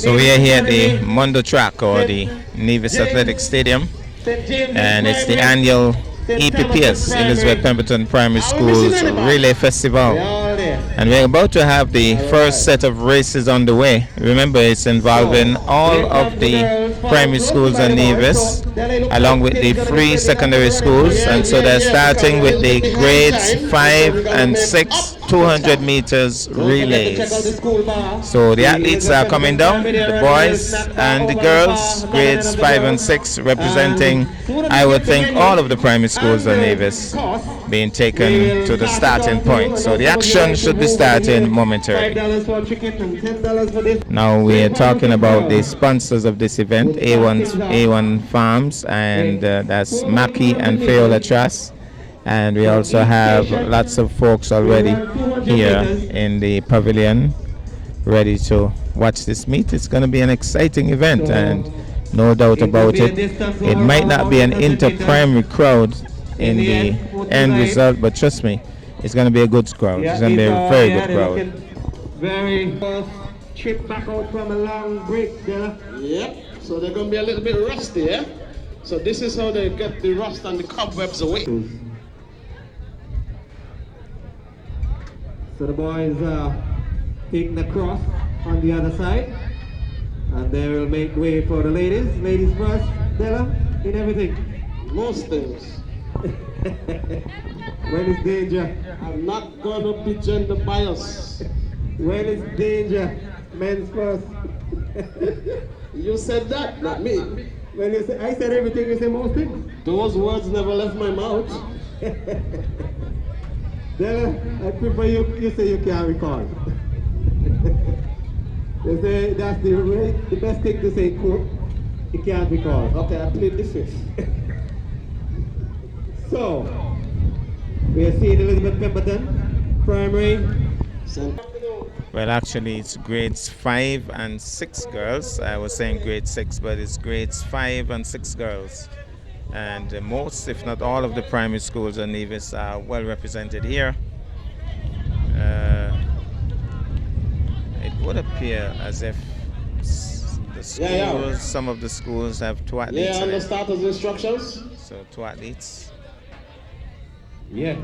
So we are here at the Mondo Track, or the Nevis Athletic Stadium, and it's the annual EPPS, Elizabeth Pemberton Primary Schools Relay Festival. And we're about to have the first set of races on the way. Remember, it's involving all of the primary schools in Nevis, along with the 3 secondary schools. And so they're starting with the grades 5 and 6 200 meters relays. So the athletes are coming down, the boys and the girls, grades 5 and 6, representing, I would think, all of the primary schools in Nevis, being taken to the starting point. So the action should be starting momentarily. Now we are talking about the sponsors of this event, A1 Farms, and that's Mackie and Fayola Trust. And we also have lots of folks already here in the pavilion ready to watch this meet. It's going to be an exciting event, and no doubt about it, it might not be an inter-primary crowd in the end result, but trust me, it's going to be a good crowd. It's going to be a very good crowd. Very first trip back out from a long break there. Yep, so they're going to be a little bit rusty, yeah? So this is how they get the rust and the cobwebs away. So the boys are taking the cross on the other side, and they will make way for the ladies. Ladies first, Della, in everything. Most things. When is danger? I'm not going to be gender biased. When is danger? Men's first. You said that, not me. When you say, I said everything, you say most things. Those words never left my mouth. Della, I prefer you say you can't recall. They say that's the best thing to say in court. You can't recall. Okay, I plead the fifth. So, we are seeing Elizabeth Pemberton, primary. Well, actually, it's grades 5 and 6 girls. I was saying grade 6, but it's grades 5 and 6 girls. And most, if not all, of the primary schools in Nevis are well represented here. It would appear as if the schools, some of the schools have 2 athletes. Yeah, on the starters instructions. So 2 athletes. Yeah.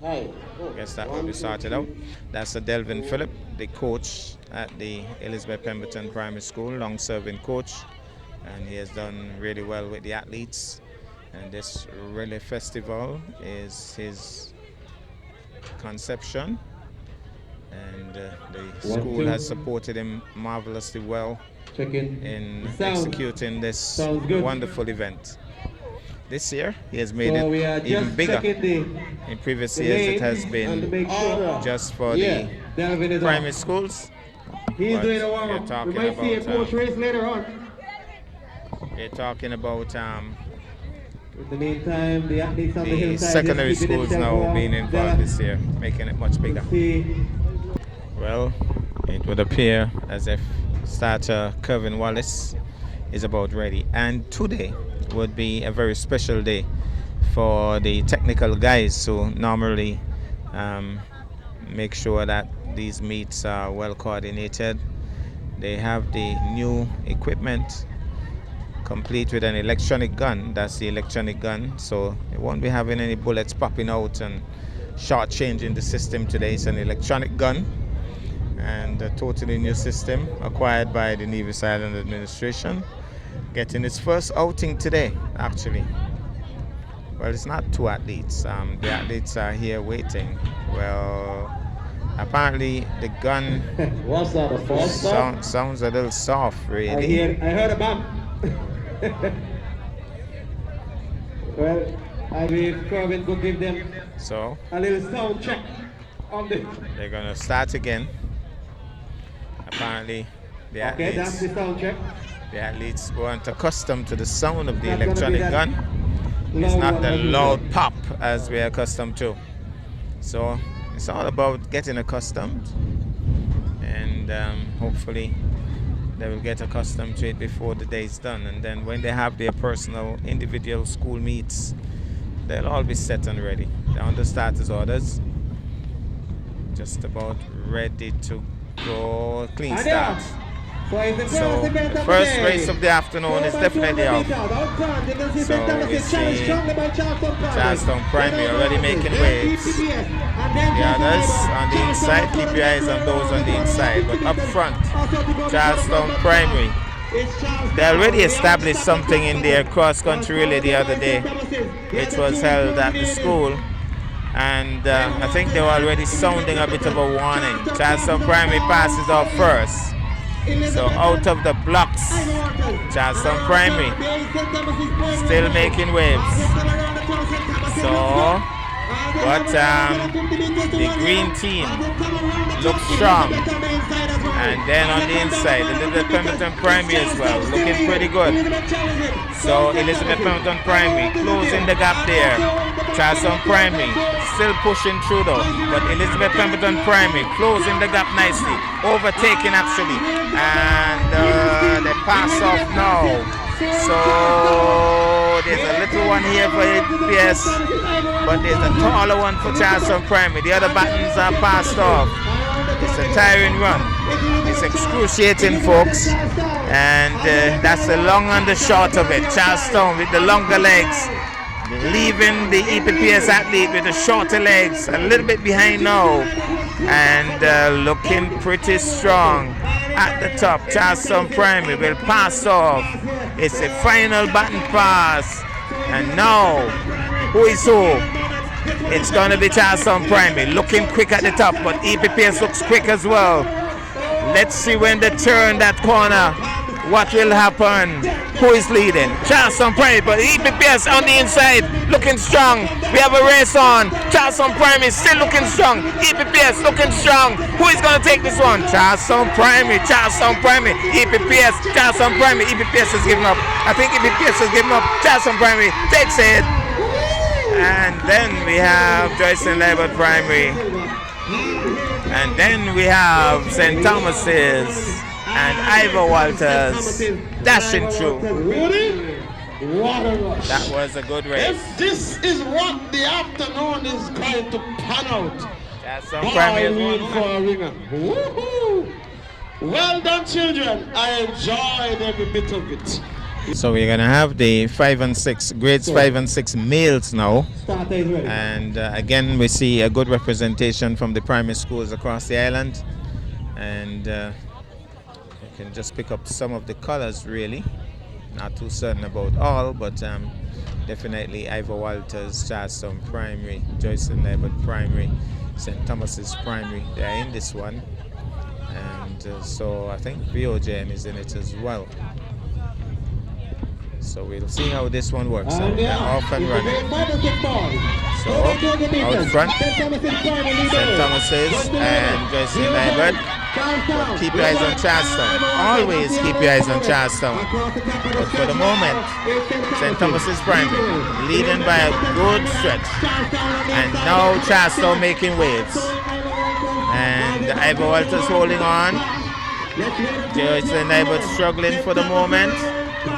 Hi. I guess that will be sorted out. That's Delvin Phillip, the coach at the Elizabeth Pemberton Primary School, long-serving coach. And he has done really well with the athletes. And this relay festival is his conception. And the school has supported him marvelously well in executing this wonderful event. This year, he has made it even bigger. In previous years, it has been just for the primary schools. He's doing a warm-up. We might see a coach race later on. We're talking about in the meantime, the athletes on the hillside, secondary schools now being involved this year, making it much bigger. Well, it would appear as if starter Kevin Wallace is about ready. And today would be a very special day for the technical guys who normally make sure that these meets are well coordinated. They have the new equipment complete with an electronic gun. That's the electronic gun, so it won't be having any bullets popping out and short-changing the system today. It's an electronic gun and a totally new system acquired by the Nevis Island Administration, getting its first outing today, actually. Well, it's not 2 athletes. The athletes are here waiting. Well, apparently the gun What's that, a false sounds a little soft, really. I heard a bump. Well, I believe Kerwin could give them a little sound check on the. They're gonna start again. Apparently, the athletes, that's the sound check. The athletes weren't accustomed to the sound of the electronic gun. It's not the loud pop as we're accustomed to. So it's all about getting accustomed, and hopefully they will get accustomed to it before the day is done. And then when they have their personal, individual school meets, they'll all be set and ready. They're on the starters orders, just about ready to go clean And start. So the first race of the afternoon is definitely off. So we see Charlestown Primary already making waves. The others on the inside, keep your eyes on those on the inside. But up front, Charlestown Primary. They already established something in their cross-country relay the other day, which was held at the school. And I think they were already sounding a bit of a warning. Charlestown Primary passes off first. So out of the blocks, Charlestown Primary still making waves. So, but the green team looks strong. And then on the inside, Elizabeth Pemberton Primary as well, looking pretty good. So Elizabeth Pemberton Primary closing the gap there. Charlestown Primary still pushing through though, but Elizabeth Pemberton Primary closing the gap nicely, overtaking actually, and they pass off now. So there's a little one here for APS, but there's a taller one for Charlestown Primary. The other buttons are passed off. It's a tiring run. It's excruciating, folks, and that's the long and the short of it. Charlestown with the longer legs, leaving the EPPS athlete with the shorter legs, a little bit behind now, and looking pretty strong at the top. Charlestown Primary will pass off. It's a final button pass, and now who is who? It's going to be Charlestown Primary looking quick at the top, but EPPS looks quick as well. Let's see when they turn that corner, what will happen. Who is leading? Charlestown Primary, but EPPS on the inside looking strong. We have a race on. Charlestown Primary still looking strong. EPPS looking strong. Who is going to take this one? Charlestown Primary, Charlestown Primary, EPPS, Charlestown Primary. EPPS has given up. I think EPPS has given up. Charlestown Primary takes it. And then we have Joyce and Labor Primary. And then we have St. Thomas's and Ivor Walters dashing through. What a rush. That was a good race. If this is what the afternoon is going to pan out, Charlestown Primary in for a ringer. Woohoo! Well done, children. I enjoyed every bit of it. So we're gonna have the 5 and 6 grades 5 and 6 males now, and again we see a good representation from the primary schools across the island, and you can just pick up some of the colors really. Not too certain about all, but definitely Ivor Walters, Charlestown Primary, Joyce and Labor Primary, St. Thomas's Primary, they are in this one, and so I think VOJM is in it as well. So we'll see how this one works out. They're off and running. So out front, St. Thomas's and Joyce and Labor. Keep your eyes on Charlestown. Always keep your eyes on Charlestown. But for the moment, St. Thomas's Primary leading by a good stretch. And now Charlestown making waves. And Ivor Walters holding on. Joyce and Labor struggling for the moment.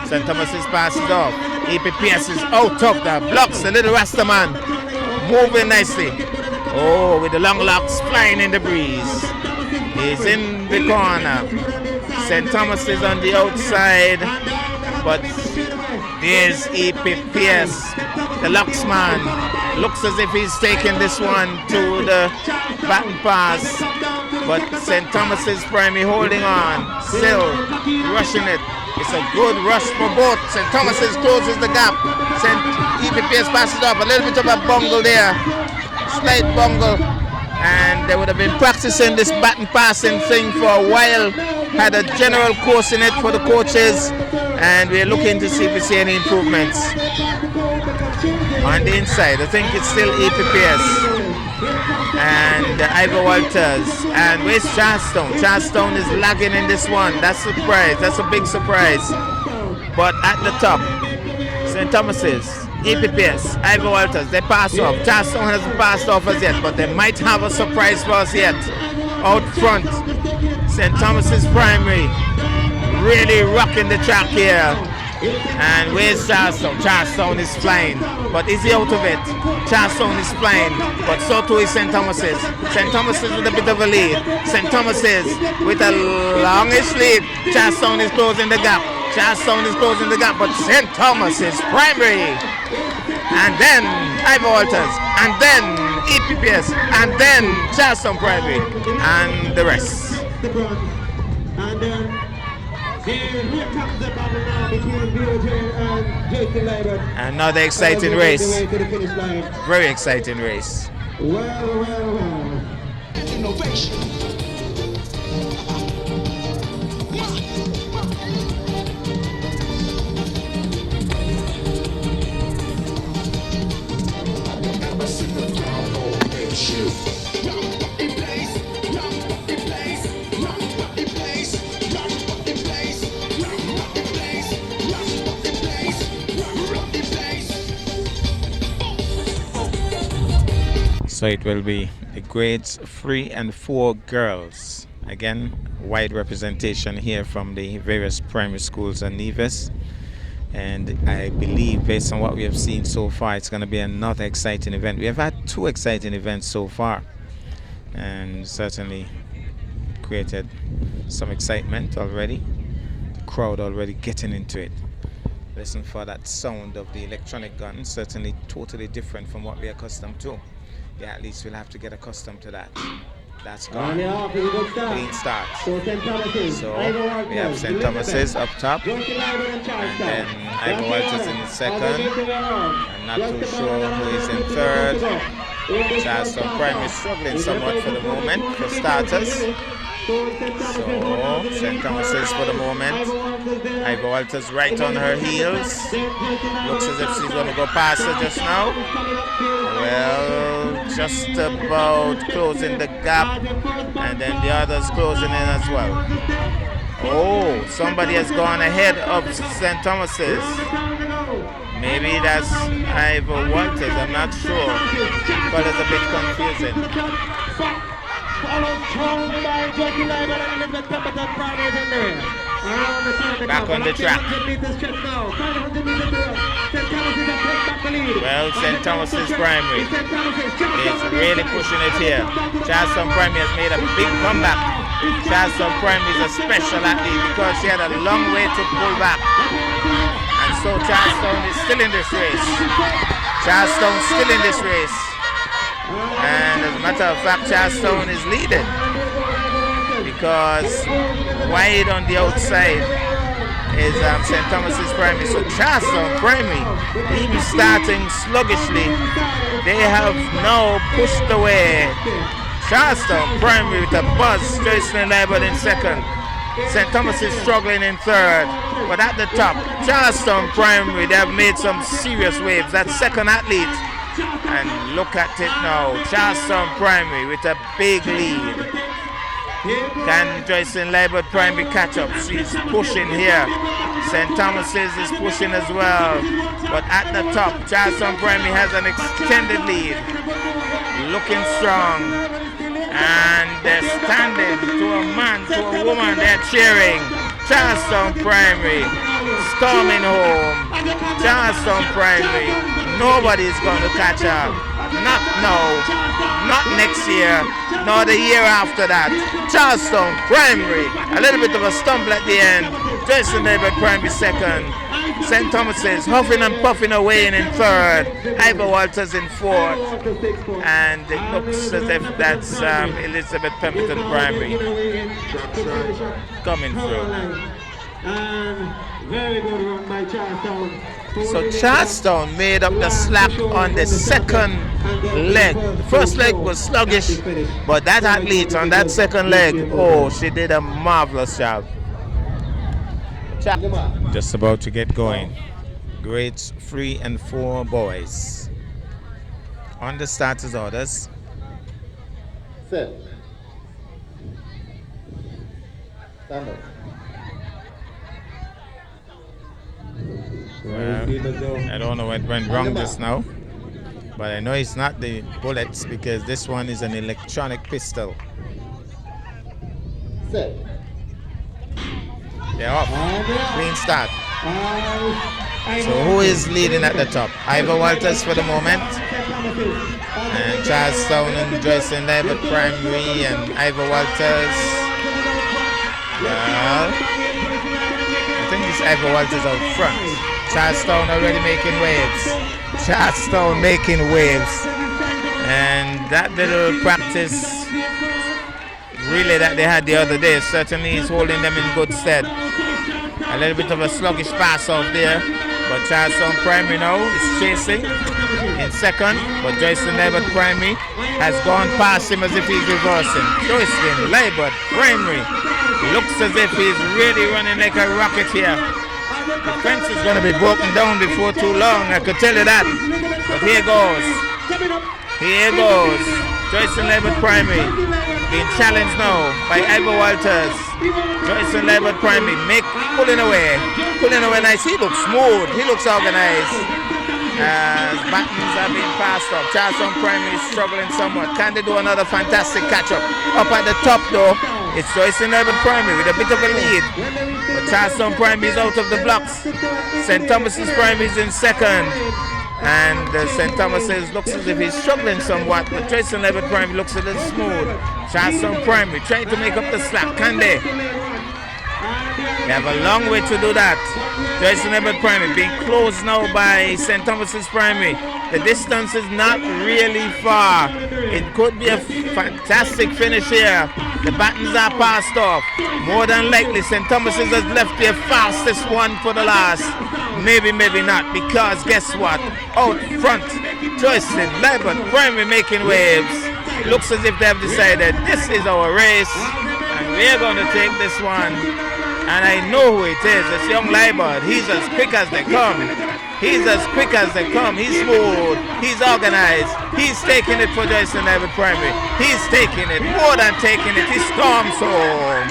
St. Thomas's passes off. EPPS is out of the blocks. The little Rasta man moving nicely. Oh, with the long locks flying in the breeze. He's in the corner. St. Thomas is on the outside, but there's EPPS. The locksman looks as if he's taking this one to the baton pass, but St. Thomas's Primary holding on, still rushing it. It's a good rush for both. St. Thomas's closes the gap. EPPS passes off. A little bit of a bungle there, slight bungle. And they would have been practicing this baton passing thing for a while. Had a general course in it for the coaches, and we're looking to see if we see any improvements. On the inside, I think it's still EPPS and Ivor Walters. And where's Charlestown? Charlestown is lagging in this one. That's a surprise. That's a big surprise. But at the top, St. Thomas's, EPPS, Ivor Walters, they pass off. Charlestown hasn't passed off as yet, but they might have a surprise for us yet. Out front, St. Thomas's Primary really rocking the track here. And where's Charlestown? Charlestown is flying, but is he out of it? Charlestown is flying, but so too is St. Thomas's. St. Thomas's with a bit of a lead. St. Thomas's with a longish lead. Charlestown is closing the gap. Charlestown is closing the gap, but St. Thomas's primary. And then Ivor Walters, and then EPPS, and then Charlestown primary, and the rest. Here comes the battle now between BOJ and Jason Liebert. Another exciting race. To the finish line. Very exciting race. Well. Innovation. So it will be the grades 3 and 4 girls. Again, wide representation here from the various primary schools in Nevis. And I believe, based on what we have seen so far, it's going to be another exciting event. We have had 2 exciting events so far, and certainly created some excitement already. The crowd already getting into it. Listen for that sound of the electronic gun, certainly totally different from what we're accustomed to. The athletes will have to get accustomed to that. That's gone. Clean start. So we have St. Thomas's up top, and then Ivor Walters in the second. I'm not too sure who is in third. Charlestown Prime is struggling somewhat for the moment for starters. So St. Thomas's for the moment. Ivor Walters right on her heels. Looks as if she's going to go past her just now. Well, just about closing the gap, and then the others closing in as well. Oh, somebody has gone ahead of St. Thomas's. Maybe that's Ivor Walters, I'm not sure. But it's a bit confusing. Back on the track. Well, St. Thomas's Primary is really pushing it here. Charlestown Primary has made a big comeback. Charlestown Primary is a special athlete because she had a long way to pull back. And so Charlestown is still in this race. Charlestown still in this race. And as a matter of fact, Charlestown is leading because wide on the outside is St. Thomas's Primary. So Charlestown Primary, even starting sluggishly, they have now pushed away Charlestown Primary with a buzz. Joycelyn Liebert in second. St. Thomas is struggling in third. But at the top, Charlestown Primary, they have made some serious waves. That second athlete. And look at it now, Charlestown Primary with a big lead. Can Joycelyn Liebert Primary catch up? She's pushing here. St. Thomas's is pushing as well. But at the top, Charlestown Primary has an extended lead. Looking strong. And they're standing to a man, to a woman, they're cheering. Charlestown Primary storming home. Charlestown Primary. Nobody's going to catch up. Not now, not next year, nor the year after that. Charlestown Primary, a little bit of a stumble at the end. Joycelyn Liebert Primary second. St. Thomas's huffing and puffing away in third. Ivor Walters in fourth. And it looks as if that's Elizabeth Pemberton Primary coming through. Very good run by Charlestown. So Charlestown made up the slack on the second leg. The first leg was sluggish, but that athlete on that second leg, oh, she did a marvelous job. Just about to get going. Grades 3 and 4 boys. On the starters orders. Set. Stand up. Well, I don't know what went wrong just now, but I know it's not the bullets because this one is an electronic pistol. Set. They're off. Clean start. So who is leading at the top? Ivor Walters for the moment. And Charlestown and Joycelyn Labor Primary and Ivor Walters. Well, I think it's Ivor Walters out front. Charlestown already making waves. Charlestown making waves. And that little practice relay that they had the other day certainly is holding them in good stead. A little bit of a sluggish pass off there, but Charlestown Primary now is chasing in second, but Joycelyn Labor Primary has gone past him as if he's reversing. Joycelyn Labor Primary looks as if he's really running like a rocket here. The fence is going to be broken down before too long, I could tell you that. But here goes. Here goes. Joycelyn Labor Primary being challenged now by Ivor Walters. Joycelyn Labor Primary pulling away nice. He looks smooth. He looks organized. Buttons are being passed up. Charlestown Primary is struggling somewhat. Can they do another fantastic catch up? Up at the top though, it's Joycelyn Labor Primary with a bit of a lead. But Charlestown Primary is out of the blocks. St. Thomas's Primary is in second. And St. Thomas's looks as if he's struggling somewhat, but Joycelyn Labor Primary looks a little smooth. Charlestown Primary trying to make up the slack. Can they? They have a long way to do that. Joycelyn Labor Primary being closed now by St. Thomas's Primary. The distance is not really far. It could be a fantastic finish here. The battens are passed off. More than likely, St. Thomas's has left their fastest one for the last. Maybe, maybe not, because guess what? Out front, Joycelyn Labor Primary making waves. Looks as if they have decided this is our race, and we're going to take this one. And I know who it is. It's young Liebert. He's as quick as they come. He's as quick as they come. He's smooth. He's organized. He's taking it for Joycelyn Labor Primary. He's taking it. More than taking it. He storms home.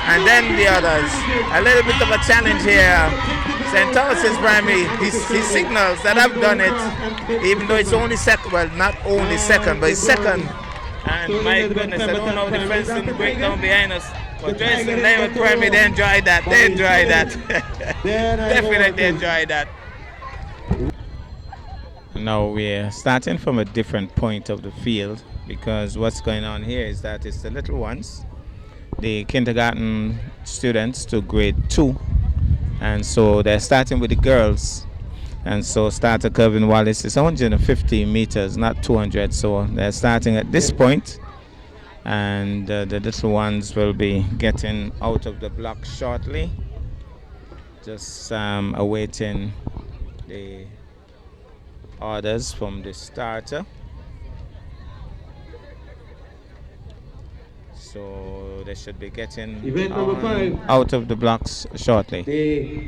And then the others. A little bit of a challenge here. St. Thomas's Primary, he signals that I've done it. Even though it's only second. Well, not only second, but it's second. And my goodness, I don't know the fence didn't break down behind us. But Joycelyn Labor Primary, they enjoyed that. They enjoyed that. Definitely enjoyed that. Now we're starting from a different point of the field, because what's going on here is that it's the little ones, the kindergarten students to grade 2. And so they're starting with the girls. And so starter Kevin Wallace is 150 meters, not 200. So they're starting at this point. And the little ones will be getting out of the block shortly, just awaiting the orders from the starter. So they should be getting out of the blocks shortly. The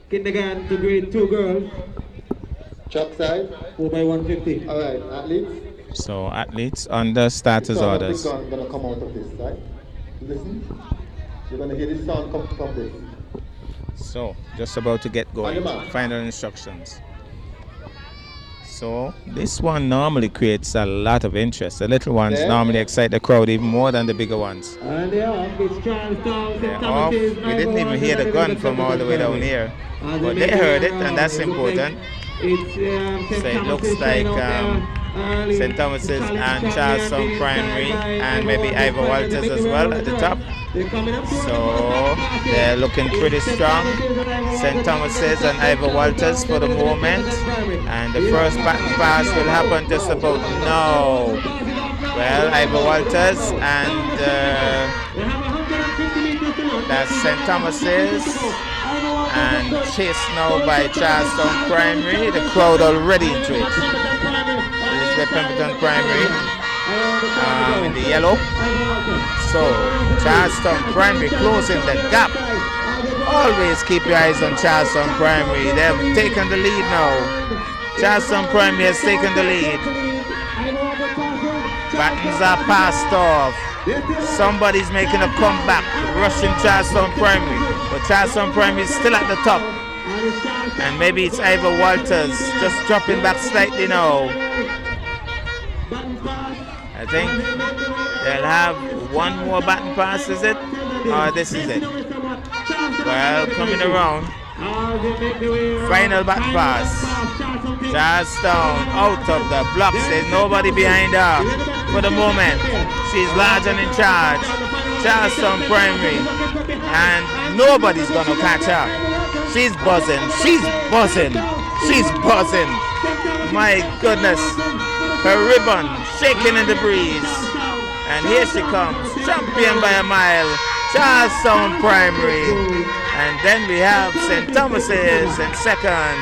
kindergarten to grade 2 girls. Truck side. 4x150. All right, athletes. So athletes under starters orders. Sound gonna come out of this, right? Listen. You're gonna hear this sound come from this. So just about to get going. Final instructions. So this one normally creates a lot of interest. The little ones normally excite the crowd even more than the bigger ones. And they're off. It's Charlestown. They're off. We didn't even hear the gun from all the way down here, but they heard it, and that's important. So it looks like St. Thomas's and Charlestown Primary and maybe Ivor Walters as well at the top. So they're looking pretty strong. St. Thomas's and Ivor Walters for the moment. And the first baton pass will happen just about now. Well, Ivor Walters and that's St. Thomas's. And chased now by Charlestown Primary. The crowd already into it. Elizabeth Pemberton Primary in the yellow. So Charlestown Primary closing the gap. Always keep your eyes on Charlestown Primary. They have taken the lead now. Charlestown Primary has taken the lead. Battens are passed off. Somebody's making a comeback, rushing Charlestown Primary. But Charlestown Primary is still at the top. And maybe it's Ivor Walters just dropping back slightly now. I think they'll have one more baton pass, is it? Or this is it? Well, coming around. Final back pass. Charlestown out of the blocks. There's nobody behind her for the moment. She's large and in charge. Charlestown Primary. And nobody's going to catch her. She's buzzing. She's buzzing. She's buzzing. My goodness. Her ribbon shaking in the breeze. And here she comes. Champion by a mile. Charlestown Primary. And then we have St. Thomas's in second.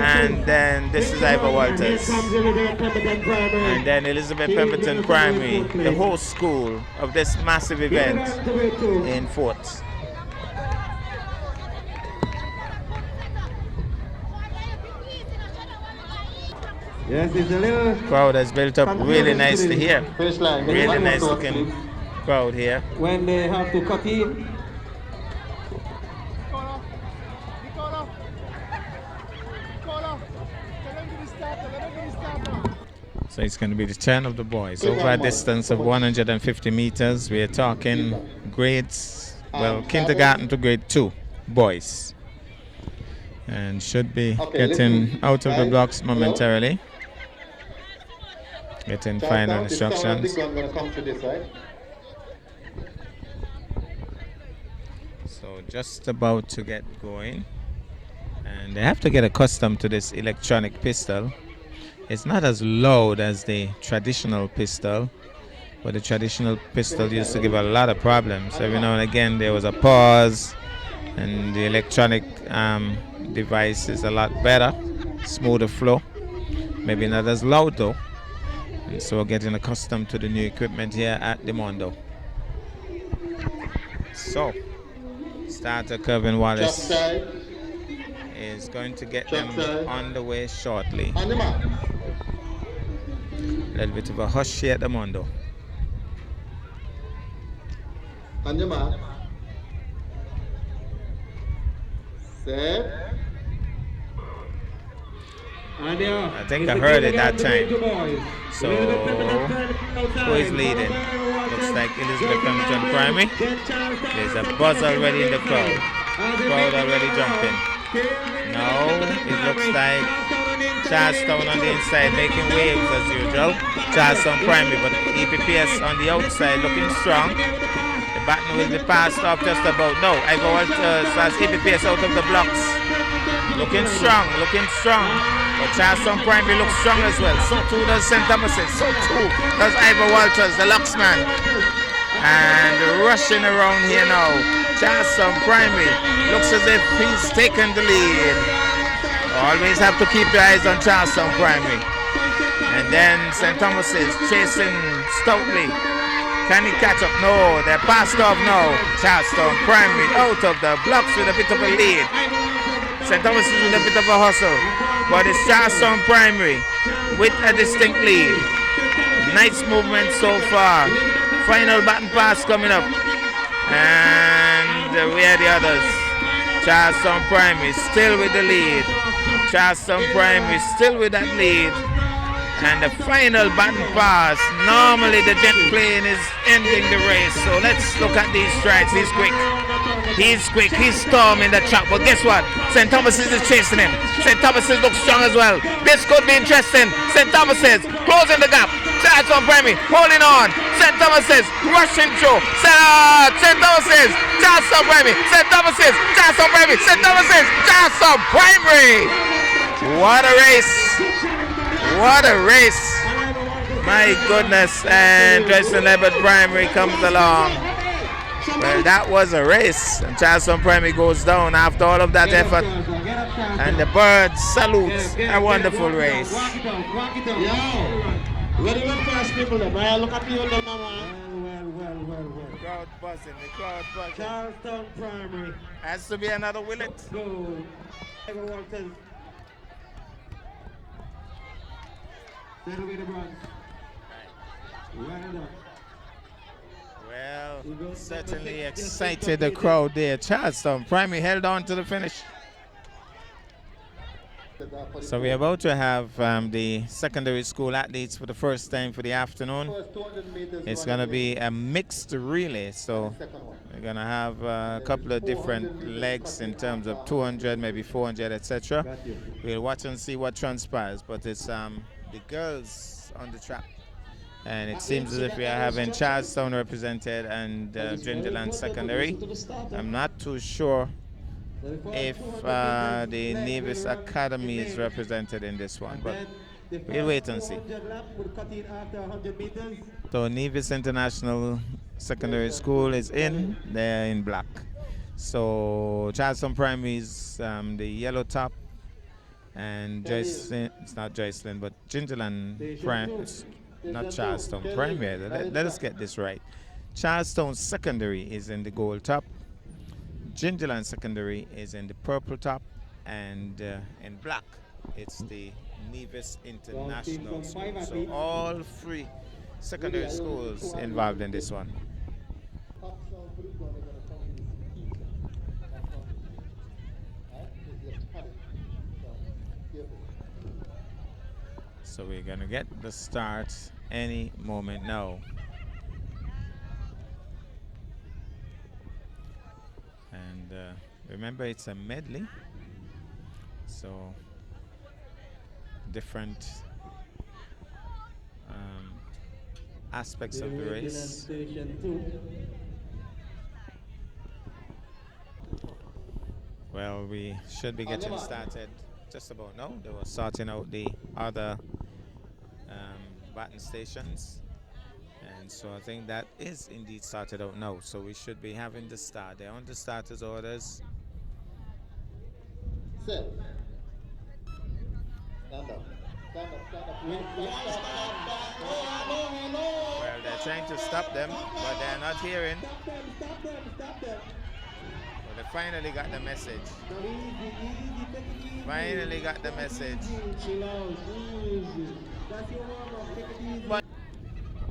And then this is Ivor Walters. And then Elizabeth Pemberton Primary, the host school of this massive event in fourth. Yes, it's a little crowd has built up really nicely here. Really nice looking crowd here. When they have to cut in. So it's going to be the turn of the boys. Over a distance of 150 meters, we are talking grades, well, kindergarten to grade 2 boys. And should be getting out of the blocks momentarily. Getting final instructions. So just about to get going. And they have to get accustomed to this electronic pistol. It's not as loud as the traditional pistol, but the traditional pistol used to give a lot of problems. Every now and again there was a pause, and the electronic device is a lot better, smoother flow, maybe not as loud though. And so we're getting accustomed to the new equipment here at the Mondo. So, starter Kevin Wallace is going to get them on the way shortly. A little bit of a hush here at the Mondo. On your mark. Set. I think I heard it that time. So, who is leading? Looks like Elizabeth Pemberton Primary. There's a buzz already in the crowd. Crowd already jumping. Now, it looks like Charlestown on the inside making waves as usual. Charlestown Primary, but EPPS on the outside looking strong. The baton will be passed off just about. No, Ivor Walters has EPPS out of the blocks. Looking strong, looking strong. But Charlestown Primary looks strong as well. So too does St. Thomas's. So too does Ivor Walters, the locksman. And rushing around here now. Charlestown Primary looks as if he's taken the lead. Always have to keep your eyes on Charlestown Primary. And then St. Thomas's chasing stoutly. Can he catch up? No, they're passed off now. Charlestown Primary out of the blocks with a bit of a lead. St. Thomas's with a bit of a hustle. But it's Charlestown Primary with a distinct lead. Nice movement so far. Final baton pass coming up. And we are the others. Charlestown Primary still with the lead. Charlestown Primary still with that lead. And the final baton pass. Normally the jet plane is ending the race. So let's look at these strides. He's quick. He's quick. He's storming the track. But guess what? St. Thomas's is chasing him. St. Thomas's looks strong as well. This could be interesting. St. Thomas's closing the gap. Charlestown Primary holding on. St. Thomas's rushing through. St. Thomas's. Charlestown Primary. St. Thomas's. Charlestown Primary. St. Thomas's. Charlestown Primary. What a race. What a race. My goodness. And Dresden Leopard Primary comes along. Well, that was a race. And Charlestown Primary goes down after all of that effort. And the birds salute a wonderful race. Where the first people then? Right, look at people then, man. The crowd buzzing, the crowd buzzing. Charlestown Primary. Has to be another Willett. Go. Ivor Walters. Settle with the bronze. Well done. Well, certainly excited the crowd there. Charlestown Primary held on to the finish. So we're about to have the secondary school athletes for the first time for the afternoon. It's going to be a mixed relay, so we're going to have a couple of different legs in terms of 200, maybe 400, etc. We'll watch and see what transpires, but it's the girls on the track. And it seems as if we are having Charlestown represented and Gingerland Secondary. I'm not too sure if the Nevis Academy is represented in this one, but we'll wait and see. So Nevis International Secondary School is in, they're in black. So Charleston Primary is the yellow top, and Joycelyn, it's not Joycelyn, but Gingerland Primary, not Charleston Primary. Let us get this right. Charleston Secondary is in the gold top. Gingerland Secondary is in the purple top, and in black it's the Nevis International School. So all three secondary schools involved in this one. So we're gonna get the start any moment now. And remember, it's a medley, so different aspects of the race. Well, we should be getting started just about now. They were sorting out the other baton stations, and so I think that is indeed started out now. So we should be having the start. They're on the starters' orders. Sit. Stand up. Stand up. Stand up. Well, they're trying to stop them, but they're not hearing. Stop them. Well, they finally got the message. Finally got the message. But,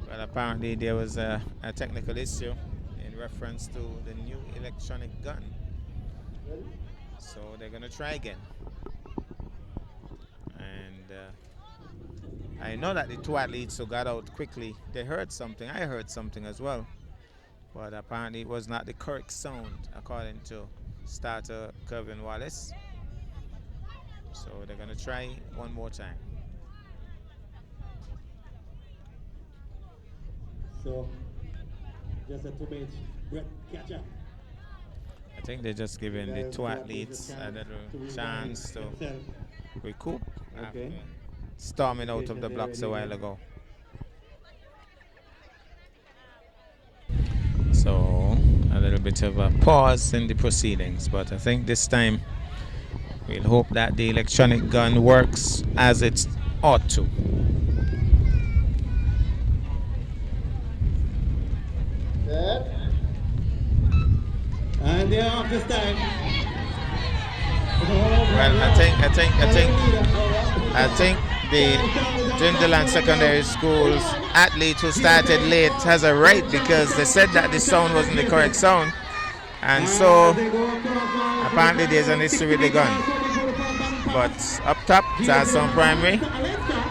well, apparently there was a technical issue in reference to the new electronic gun. So they're going to try again. And I know that the two athletes who got out quickly, they heard something. I heard something as well. But apparently it was not the correct sound, according to starter Kevin Wallace. So they're going to try one more time. So, just a 2-minute breath catcher. I think they're just giving the two athletes a little chance to recoup after storming out of the blocks a while ago. So, a little bit of a pause in the proceedings, but I think this time we'll hope that the electronic gun works as it ought to. And they're off this time. Well, I think the Gingerland Secondary School's athlete who started late has a right, because they said that the sound wasn't the correct sound, and so apparently there's an issue with the gun. But up top, Charleston Primary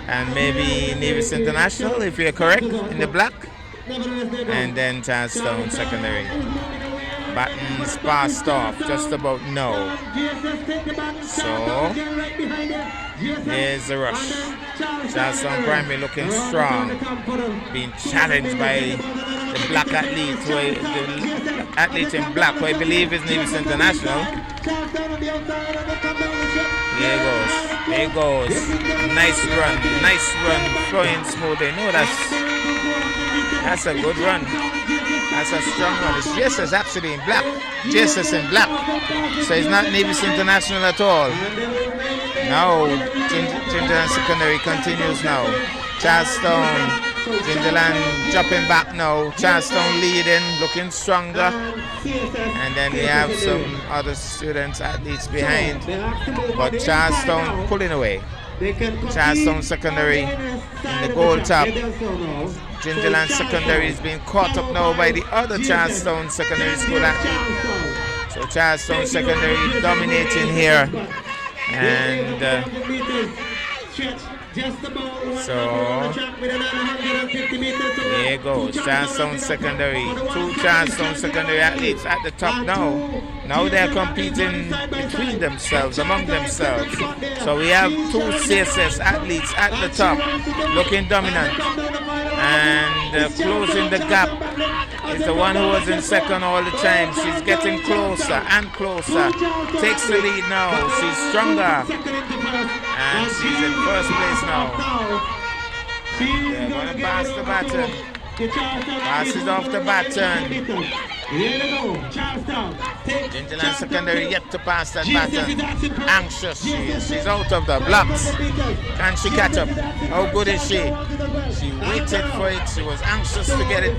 and maybe Nevis International, if you're correct, in the black, and then Charleston Secondary. Buttons passed off just about now. So here's the rush. Charleston Primary looking strong, being challenged by the black athlete, the athlete in black, who I believe is Nevis International. Here he goes. Nice run, flowing smoothly. No, that's a good run. That's a strong one. It's JSS actually in black. JSS in black. So it's not Nevis International at all. Now, Gingerland Secondary continues now. Charlestown, Gingerland dropping back now. Charlestown leading, looking stronger. And then we have some other students, athletes behind. But Charlestown pulling away. Charlestown Secondary in the gold top. Gingerland Secondary is being caught up now by the other Charlestown Secondary School athlete. So Charlestown Secondary dominating here. And so here goes Charlestown Secondary. 2 Charlestown Secondary athletes at the top now. Now they're competing between themselves, among themselves. So we have 2 CSS athletes at the top, looking dominant. And closing the gap is the one who was in second all the time. She's getting closer and closer. Takes the lead now. She's stronger. And she's in first place now. They're going to pass the baton. Passes off the baton. Gingerland Secondary yet to pass that baton. Anxious she is. She's out of the blocks. Can she catch up? How good is she? She waited for it. She was anxious to get it.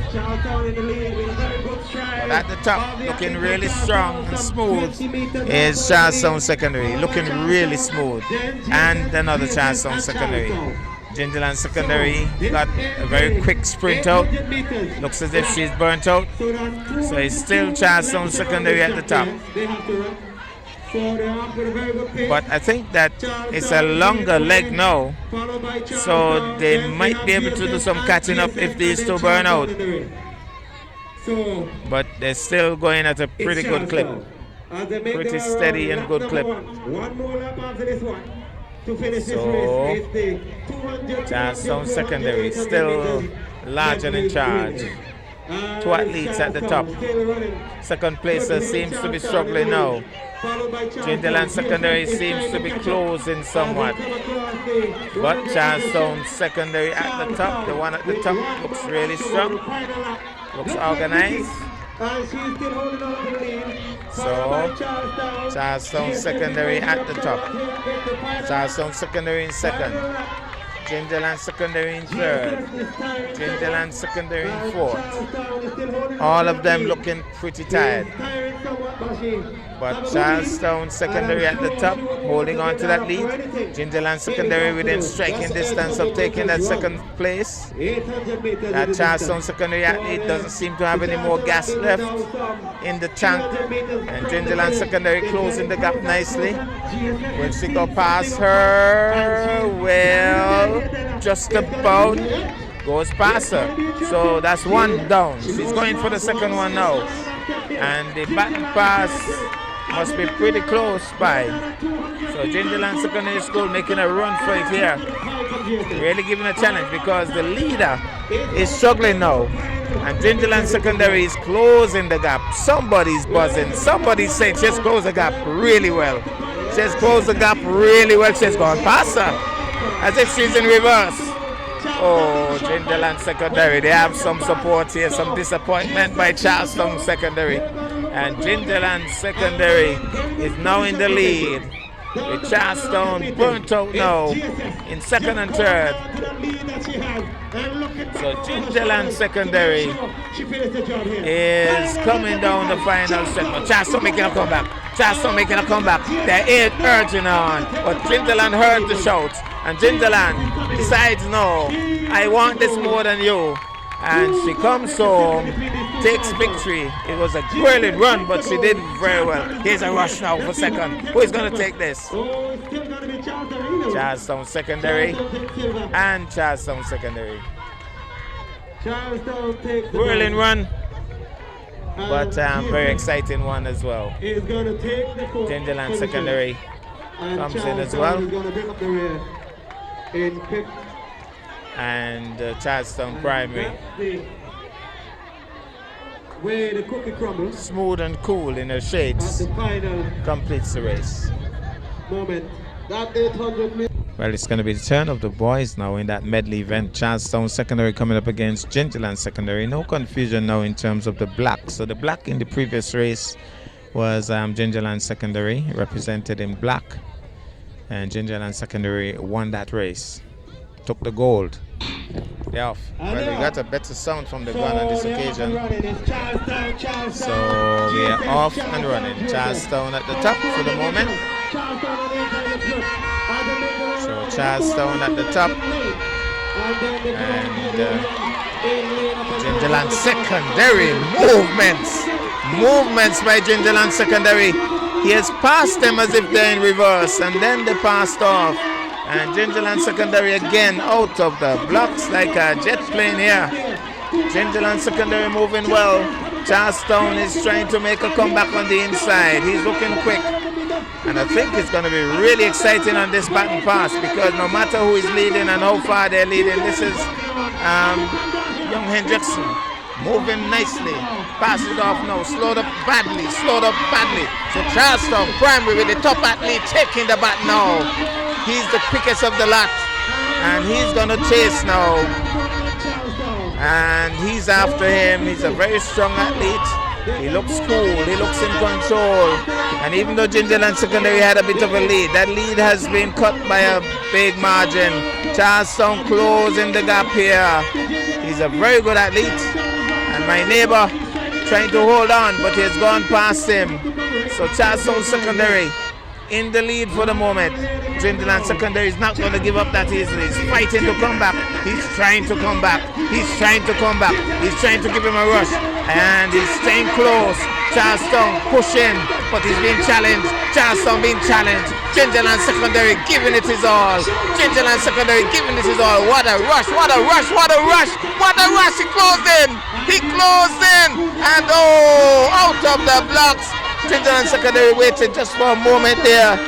But at the top, looking really strong and smooth, is Charlestown Secondary. Looking really smooth. And another Charlestown Secondary. Gingerland Secondary got a very quick sprint out. Looks as if she's burnt out. So it's still Charlestown Secondary at the top. But I think that it's a longer leg now. So they might be able to do some catching up if these two burn out. But they're still going at a pretty good clip. Pretty steady and good clip. So, Charlestown Secondary still large and in charge. 2 athletes at the top. Second placer seems to be struggling now. Gingerland Secondary seems to be closing somewhat. But Charlestown Secondary at the top, the one at the top, looks really strong. Looks organized. So, Charlestown Secondary at the top. Charlestown Secondary in second. Gingerland Secondary in third. Gingerland Secondary in fourth. All of them looking pretty tired. But Charlestown Secondary at the top, holding on to that lead. Gingerland Secondary within striking distance of taking that second place. That Charlestown Secondary athlete doesn't seem to have any more gas left in the tank. And Gingerland Secondary closing the gap nicely. When she go past her, well, just about goes past her. So that's 1 down. She's going for the second one now. And the baton pass must be pretty close by. So Gingerland Secondary School making a run for it here. Really giving a challenge because the leader is struggling now. And Gingerland Secondary is closing the gap. Somebody's buzzing. Somebody's saying she's closed the gap really well. She's closed the gap really well. She's gone past her. As if she's in reverse. Oh, Gingerland Secondary. They have some support here. Some disappointment by Charlestown Secondary. And Gingerland Secondary is now in the lead. With Charlestown burnt out now in second and third. So Gingerland Secondary is coming down the final segment. Charlestown making a comeback. Charlestown making a comeback. They're urging on. But Gingerland heard the shout. And Gingerland decides, no, I want this more than you. And she comes home, takes victory. It was a brilliant run, but she did very well. Here's a rush now for second. Who is going to take this? Charlestown Secondary and Charlestown Secondary. Brilliant run, but very exciting one as well. Gingerland Secondary comes in as well. And Charlestown Primary. Where the cookie crumbles. Smooth and cool in her shades. Completes the race. Moment. That 800 meters. Well, it's going to be the turn of the boys now in that medley event. Charlestown Secondary coming up against Gingerland Secondary. No confusion now in terms of the black. So the black in the previous race was Gingerland Secondary, represented in black. And Gingerland Secondary won that race. Took the gold. They're off. Well, we got a better sound from the gun on this occasion. So we are off and running. Charlestown at the top for the moment. So Charlestown at the top. And Gingerland Secondary movements. Movements by Gingerland Secondary. He has passed them as if they're in reverse, and then they passed off. And Gingerland Secondary again out of the blocks like a jet plane here. Gingerland Secondary moving well. Charlestown is trying to make a comeback on the inside. He's looking quick. And I think it's going to be really exciting on this baton pass, because no matter who is leading and how far they're leading, this is young Hendrickson moving nicely. Passes off now, slowed up badly. So Charlestown Primary with the top athlete taking the bat now. He's the quickest of the lot, and he's going to chase now. And he's after him. He's a very strong athlete. He looks cool, he looks in control. And even though Gingerland Secondary had a bit of a lead, that lead has been cut by a big margin. Charlestown closing the gap here. He's a very good athlete. And my neighbor trying to hold on, but he has gone past him. So Charlestown Secondary in the lead for the moment. Gingerland Secondary is not going to give up that easily. He's fighting to come back. He's trying to come back. He's trying to come back. He's trying to give him a rush. And he's staying close. Charlestown pushing, but he's being challenged. Charlestown being challenged. Gingerland Secondary giving it his all. Gingerland Secondary giving it his all. What a rush, what a rush, what a rush, what a rush. He closed in. He closed in. And oh, out of the blocks. Gingerland Secondary waited just for a moment there,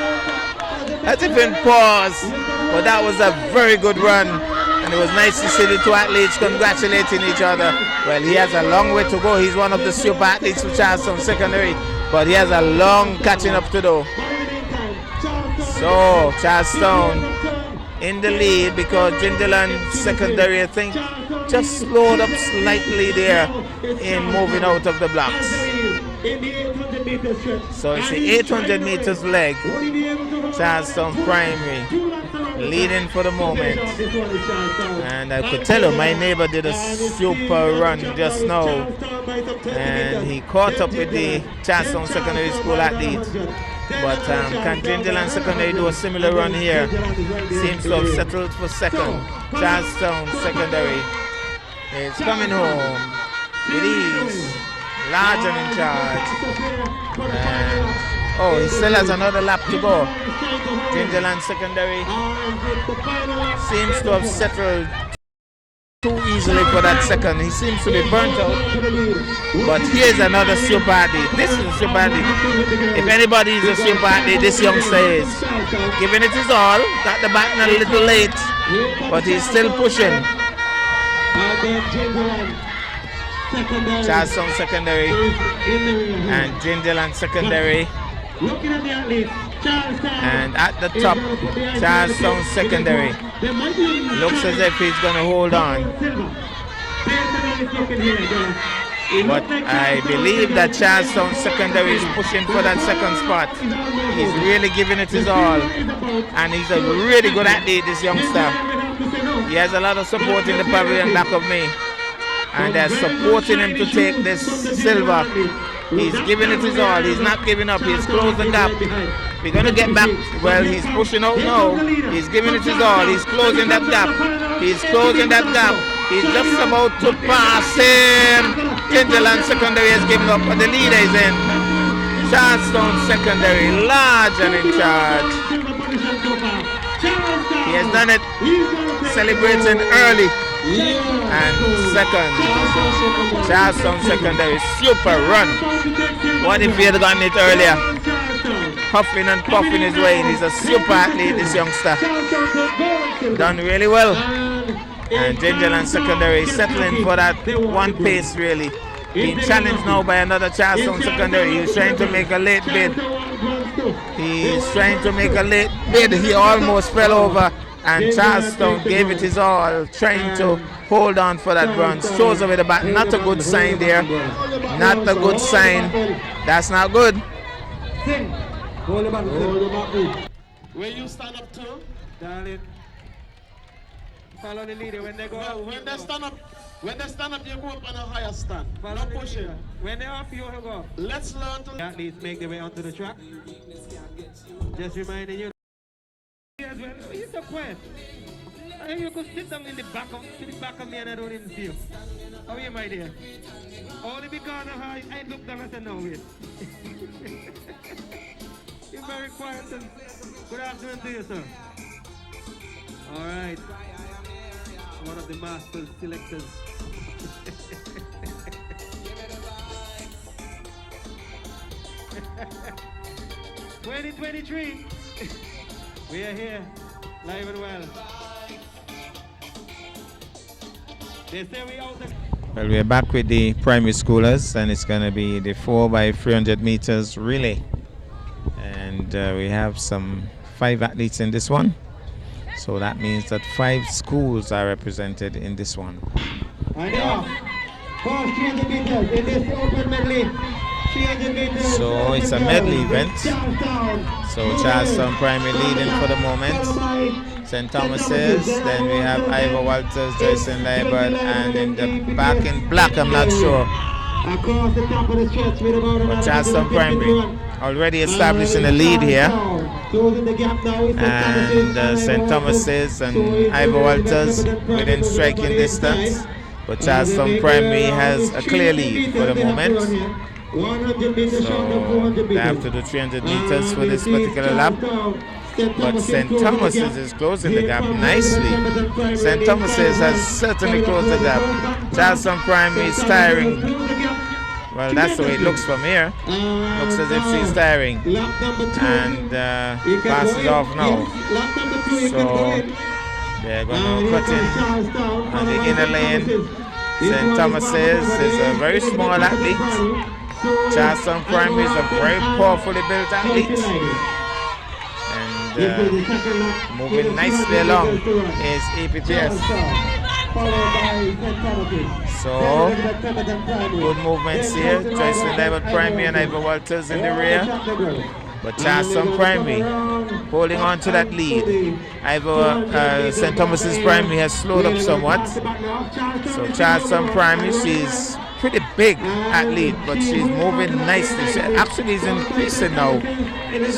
as if in pause, but that was a very good run, and it was nice to see the two athletes congratulating each other. Well, he has a long way to go. He's one of the super athletes for Charlestown Secondary, but he has a long catching up to do. So Charlestown in the lead, because Gingerland Secondary, I think, just slowed up slightly there in moving out of the blocks. So it's the 800 meters leg. Charlestown Primary leading for the moment. And I could tell you, my neighbor did a super run just now. And he caught up with the Charlestown Secondary School athlete. But can Gingerland Secondary do a similar run here? Seems to have settled for second. Charlestown Secondary is coming home with ease. Large and in charge. And, oh, he still has another lap to go. Gingerland Secondary seems to have settled too easily for that second. He seems to be burnt out. But here's another super athlete. This is a super athlete. If anybody is a super athlete, this youngster is. Giving it his all. Got the baton a little late, but he's still pushing. Charlestown Secondary and Gingerland Secondary, and at the top Charlestown Secondary. Looks as if he's going to hold on, but I believe that Charlestown Secondary is pushing for that second spot. He's really giving it his all, and he's a really good athlete, this youngster. He has a lot of support in the pavilion back of me, and they're supporting him to take this silver. He's giving it his all. He's not giving up. He's closed the gap. We're going to get back. Well, he's pushing out now. He's giving it his all. He's closing that gap. He's closing that gap. He's just about to pass him. Gingerland Secondary has given up, but the leader is in. Charlestown Secondary, large and in charge. He has done it, celebrating early. And second, Charlestown Secondary, super run. What if he had gotten it earlier? Huffing and puffing his way in. He's a super athlete, this youngster. Done really well. And Gingerland Secondary settling for that one pace, really. Being challenged now by another Charlestown Secondary. He's trying to make a late bid. He's trying to make a late bid. He almost fell over. And Charlestown gave it his all, trying to hold on for that bronze. Shows away the bat. Not a good sign there. Not a good sign. That's not good. Where you stand up to? Darling. Follow the leader when they go up. When they stand up, you go up on a higher stand. Not pushing. When they're off, you want to go. Let's learn to. Athletes make their way onto the track. Just reminding you. As well. You're so quiet. You could sit down in the back of me and I don't even see you. How are you, my dear? Only because of how I looked down and said, no, wait. You're very quiet and good afternoon to you, sir. All right. One of the master selectors. 2023. We are here, live and well. They say we out. Well, we're back with the primary schoolers, and it's going to be the 4x300 meters relay. And we have some 5 athletes in this one. So that means that 5 schools are represented in this one. I know. First 300 meters in this open medley. 300 meters. So it's a medley event. So Charleston Primary leading for the moment. St. Thomas's, then we have Ivor Walters, Jason Laibert, and in the back in black, I'm not sure. But Charleston Primary already establishing a lead here. And St. Thomas's and Ivor Walters within striking distance. But Charleston Primary has a clear lead for the moment. So they have to do 300 meters for this particular lap. But St. Thomas's is closing the gap nicely. St. Thomas's has certainly closed the gap. Charleston Primary is tiring. Well, that's the way it looks from here. Looks as if she's tiring. And passes off now. So they're going to cut in on the inner lane. St. Thomas's is a very small athlete. Charleston Primary is a very powerfully built athlete. Moving nicely along is EPPS. So, good movements here. Joycelyn Laibert Primary and Ivor Walters in the rear. But Charleston Primary holding on to that lead. St. Thomas's Primary has slowed up somewhat. So Charleston Primary, she's pretty big athlete, but she's moving nicely. She actually is increasing now.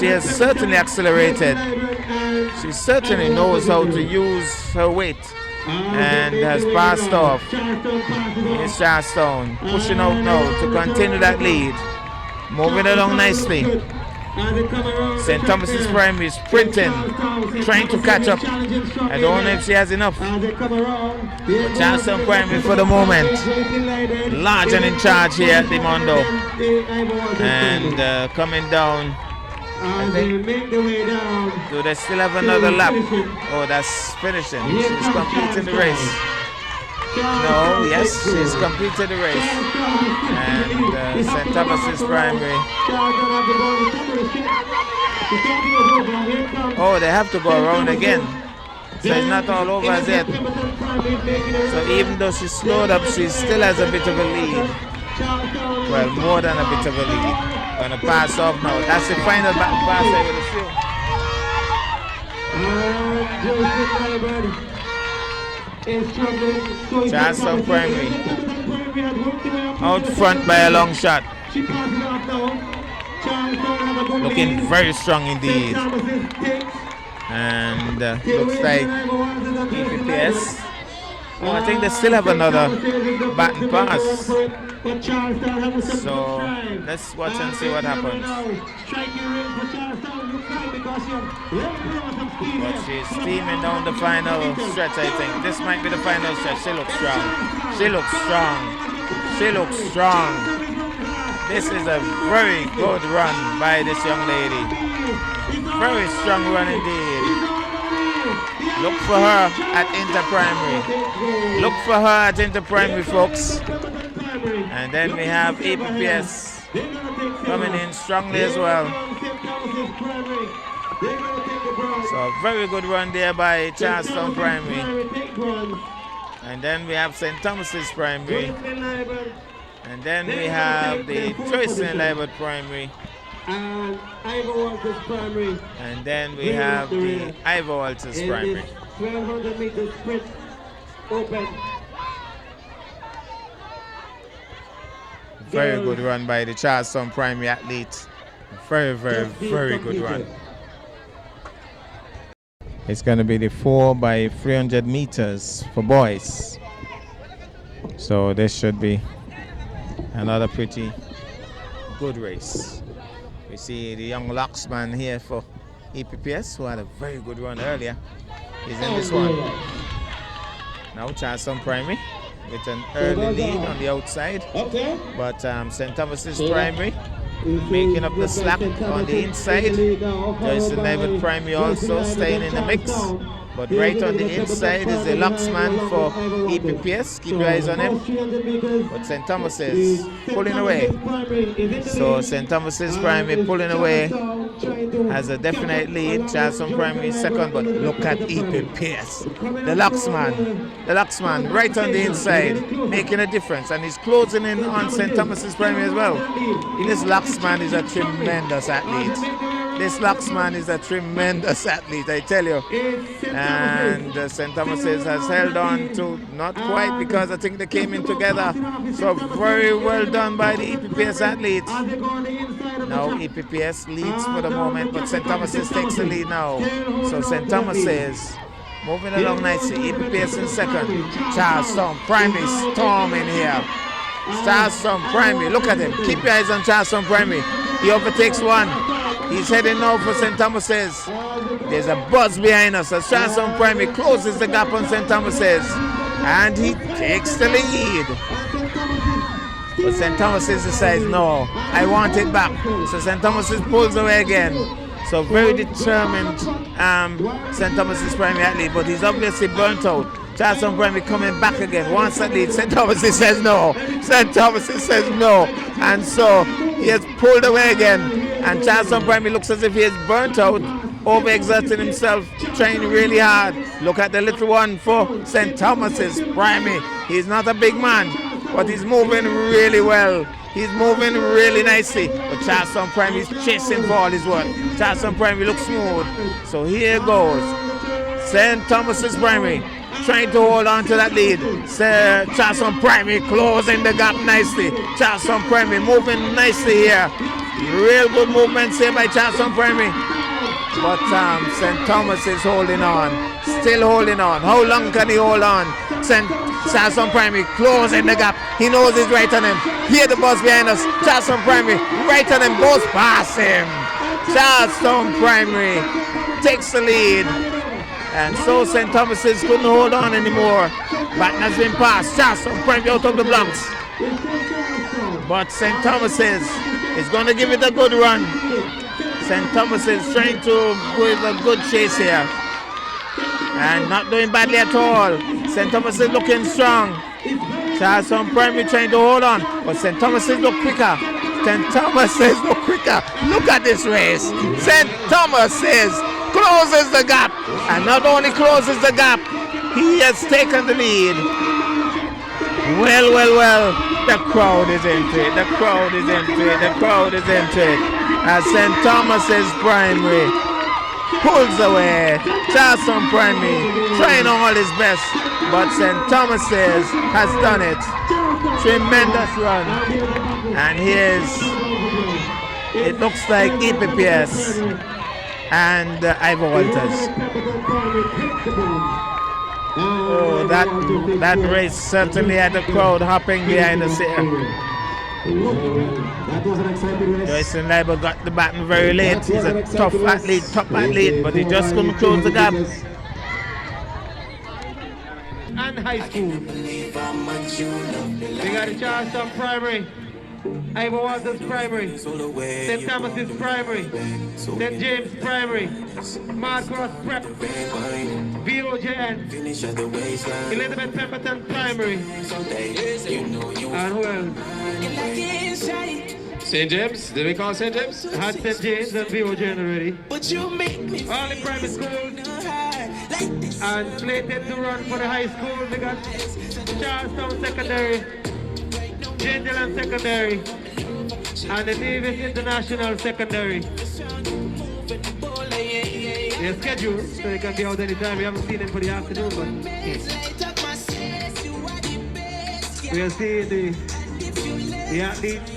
She has certainly accelerated. She certainly knows how to use her weight and has passed off. Here's Charlestown pushing out now to continue that lead. Moving along nicely. St. Thomas's Primary is sprinting, trying to catch up. I don't know if she has enough. But Charleston Primary for the moment, large and in charge here at the Mondo. And coming down, I think, do they still have another lap? Oh, that's finishing. She's completing the race. No, yes, she's completed the race. And St. Thomas's Primary. Oh, they have to go around again. So it's not all over as yet. So even though she slowed up, she still has a bit of a lead. Well, more than a bit of a lead. Gonna pass off now. That's the final back pass I would assume. Charleston Primary out front by a long shot. Looking very strong indeed. And looks like EPPS. Oh, I think they still have another baton pass. So let's watch and see what happens. But she's steaming down the final stretch, I think. This might be the final stretch. She looks strong. She looks strong. She looks strong. This is a very good run by this young lady. Very strong run indeed. Look for her at Inter-Primary. Look for her at Inter-Primary, folks. And then we have EPPS coming in strongly as well. So a very good run there by Charleston Primary. And then we have St. Thomas's Primary. And then we have the Joycelyn Laibert Primary. And Ivor Walters Primary. And then we have the Ivor Walters Primary. 1200 meters sprint open. Very good run by the Charleston Primary athlete. Very, very, very good run. It's going to be the 4 by 300 meters for boys. So this should be another pretty good race. We see the young locksman here for EPPS, who had a very good run earlier. He's in this one. Now Charleston Primary with an early lead on the outside. But St. Thomas's Primary making up the slack on the inside. Joyce David Primary also staying in the mix. But right on the inside is the locksman for EPPS. Keep your eyes on him. But St. Thomas's pulling away. So St. Thomas's Primary pulling away has a definite lead. Charleston Primary second, but look at EPPS. The locksman right on the inside, making a difference. And he's closing in on St. Thomas's Primary as well. This locksman is a tremendous athlete. This locksman is a tremendous athlete, I tell you. And St. Thomas's has held on to not quite, because I think they came in together. So very well done by the EPPS athletes. Now EPPS leads for the moment, but St. Thomas's takes the lead now. So St. Thomas's moving along nicely. EPPS in second. Charleston Primary storming here. Charleston Primary, look at him. Keep your eyes on Charleston Primary. He overtakes one. He's heading now for St. Thomas's. There's a buzz behind us as Charleston Primary closes the gap on St. Thomas's. And he takes the lead. But St. Thomas's decides, no, I want it back. So St. Thomas's pulls away again. So very determined St. Thomas's Primary athlete, but he's obviously burnt out. Charleston Primary coming back again, wants that lead. St. Thomas's says no. St. Thomas's says no. And so he has pulled away again. And Charleston Primary looks as if he is burnt out, overexerting himself, trying really hard. Look at the little one for St. Thomas's Primary. He's not a big man, but he's moving really well. He's moving really nicely. But Charleston Primary is chasing for all his work. Charleston Primary looks smooth. So here goes St. Thomas's Primary, trying to hold on to that lead. Charleston Primary closing the gap nicely. Charleston Primary moving nicely here. Real good movements here by Charleston Primary. But St. Thomas is holding on. Still holding on. How long can he hold on? Charleston Primary closing the gap. He knows he's right on him. Hear the buzz behind us. Charleston Primary right on him. Goes past him. Charleston Primary takes the lead. And so St. Thomas's couldn't hold on anymore. Baton has been passed. Charleston Primary out of the blocks. But St. Thomas's is going to give it a good run. St. Thomas's trying to give a good chase here. And not doing badly at all. St. Thomas's looking strong. Charleston Primary trying to hold on. But St. Thomas's look quicker. St. Thomas's look quicker. Look at this race. St. Thomas's closes the gap. And not only closes the gap, he has taken the lead. Well. The crowd is into it. The crowd is into it. The crowd is into it. As St. Thomas's Primary pulls away. Charleston Primary trying all his best, but St. Thomas's has done it. Tremendous run. And it looks like EPPS and Ivor Walters. Oh, that race certainly had the crowd hopping behind us here. Joyce Leiber got the baton very late. He's a top athlete, but he just couldn't close the gap. And high school. We got the Charleston Primary, Ivor Walters Primary, St. Thomas's Primary, St. James Primary, Marcos Prep, VOJN, Elizabeth Pemberton Primary, and who else? St. James? Did we call St. James? Had St. James and VOJN already. All the primary schools. And slated to run for the high school, we got Charlestown Secondary, Jangeland Secondary, and the Davis International Secondary. They're scheduled, so they can be out anytime. We haven't seen them for the afternoon, but we are seeing the athletes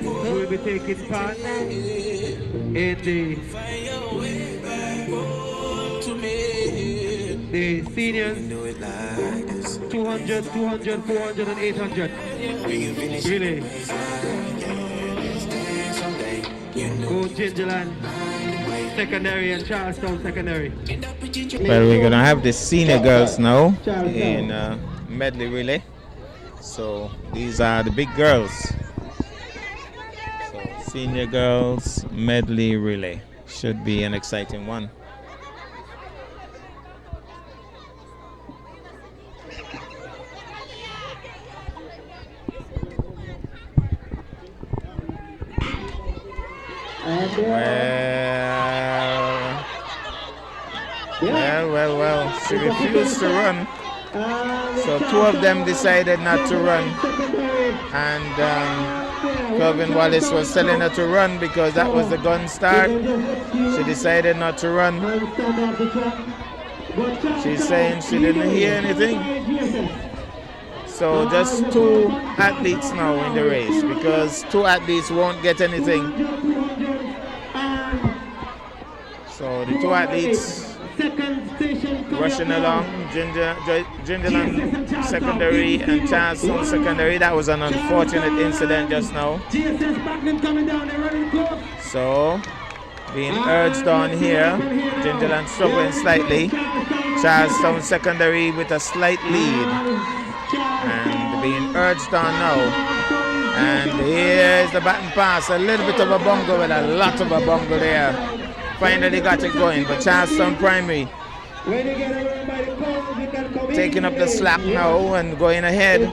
who will be taking part in the The seniors, 200, 200, 400, and 800. Really. Go Gingerland Secondary and Charlestown Secondary. Well, we're going to have the senior girls now in medley relay. So these are the big girls. So senior girls medley relay should be an exciting one. Well. She refused to run. So two of them decided not to run. And Kelvin Wallace was telling her to run because that was the gun start. She decided not to run. She's saying she didn't hear anything. So just two athletes now in the race because two athletes won't get anything. So the two athletes rushing along, Gingerland Secondary and Charlestown Secondary. That was an unfortunate incident just now. So being urged on here, Gingerland struggling slightly, Charlestown Secondary with a slight lead. And being urged on now. And here's the baton pass. A little bit of a bungle with a lot of a bungle there. Finally got it going, but Charlestown Primary taking up the slack now and going ahead.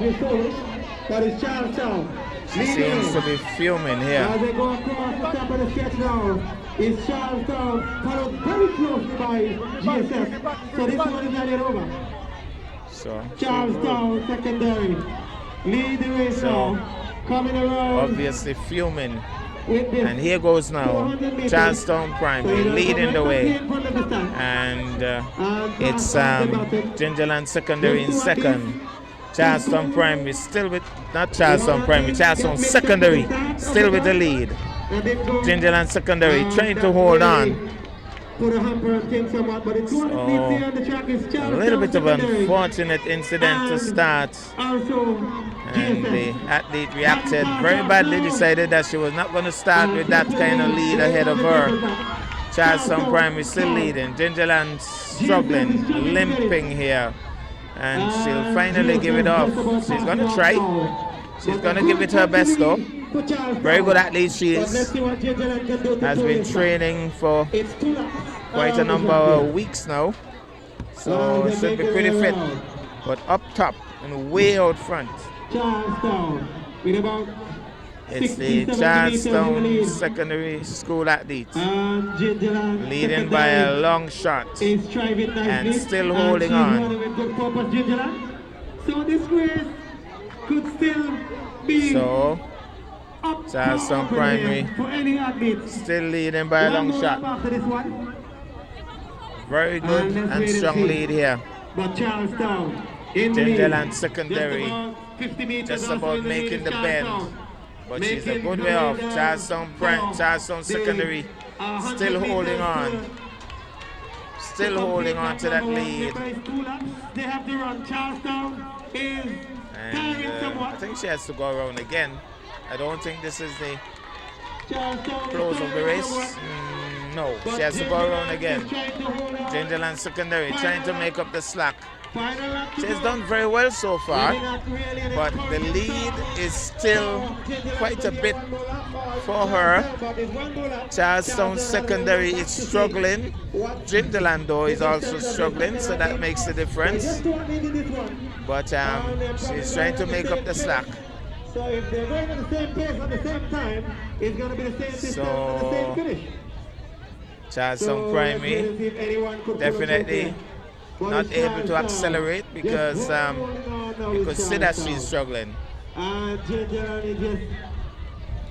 She seems to be fuming here. As they go across the top of the stretch now, it's Charlestown followed very closely by GSS. So this one is not yet over. So Charlestown Secondary lead the race now, coming around. Obviously fuming. And here goes now Charlestown Primary leading the way. And it's Gingerland Secondary in second. Charlestown Primary still with, not Charlestown Primary, Charlestown Secondary still with the lead. Gingerland Secondary trying to hold on. So, a little bit of an unfortunate incident to start. And the athlete reacted very badly, decided that she was not going to start with that kind of lead ahead of her. Charlestown Primary still leading. Gingerland struggling, limping here. And she'll finally give it off. She's going to try. She's going to give it her best though. Very good athlete she is. Has been training for quite a number of weeks now. So should be pretty fit. But up top and way out front, it's the Charlestown Secondary School athletes leading by a long shot and still holding on. So this race could still be Charlestown Primary still leading by a long shot. Very good and strong lead here. But Charlestown Gingerland Secondary just about making the bend. But she's a good way off. Charlestown Secondary still holding on. Still holding on to that lead. They have to run. Charlestown is and I think she has to go around again. I don't think this is the close of the race. No, she has to go around again. Gingerland Secondary trying to make up the slack. She has done very well so far, but the lead is still quite a bit for her. Charlestown Secondary is struggling. Gingerland though is also struggling, so that makes the difference. But she's trying to make up the slack. So if they're going at the same pace at the same time, it's going to be the same system and the same finish. Charlestown Primary definitely not able to accelerate because you could see that she's struggling.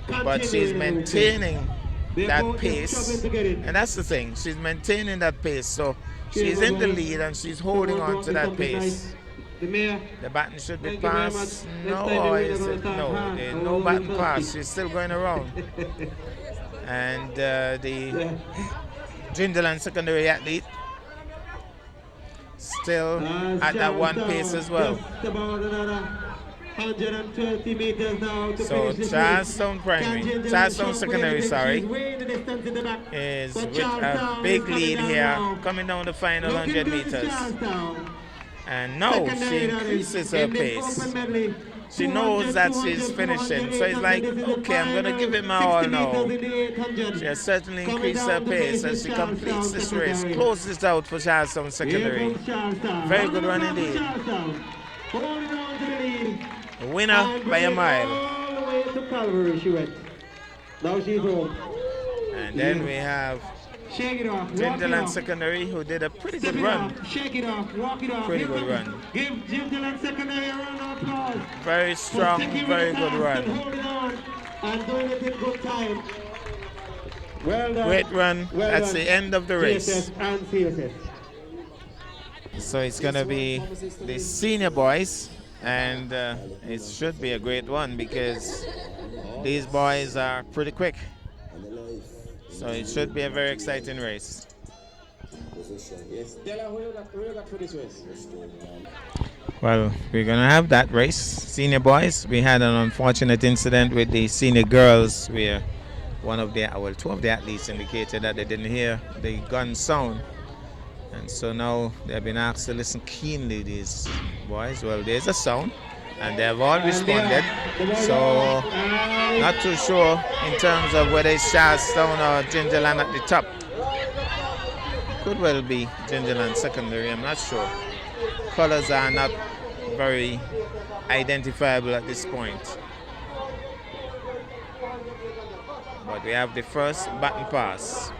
But she's maintaining that pace, and that's the thing, she's maintaining that pace. So she's in the lead and she's holding on to that pace. The baton should be passed. No, or is it? No, no baton pass. She's still going around. And the Gingerland Secondary athlete still at that one pace as well. Just about another 130 meters now. So Charlestown Primary, Charlestown Secondary, sorry, is with a big lead here, coming down the final 100 meters. And now she increases her pace. She knows that she's finishing, so it's like, okay, I'm going to give it my all now. She has certainly increased her pace as she completes this race. Closes out for Charlestown Secondary. Very good run indeed. A winner by a mile. All the way to Calvary she went. Now she's home. And then we have Shake it off. Gingerland Secondary, who did a pretty good run. Shake it off. Walk it off. Pretty good run. Give Gingerland Secondary a round of applause. Very strong, very good run. Hold it on and doing it in good time. Well done. Great run. Well That's done. the end of the race. CSS and CSS. So it's going to be the senior boys, and it should be a great one because these boys are pretty quick. So it should be a very exciting race. Well, we're going to have that race. Senior boys, we had an unfortunate incident with the senior girls where two of the athletes indicated that they didn't hear the gun sound. And so now they've been asked to listen keenly, these boys. Well, there's a sound, and they have all responded. So, not too sure in terms of whether it's Charlestown or Gingerland at the top. Could well be Gingerland Secondary, I'm not sure. Colors are not very identifiable at this point. But we have the first baton pass.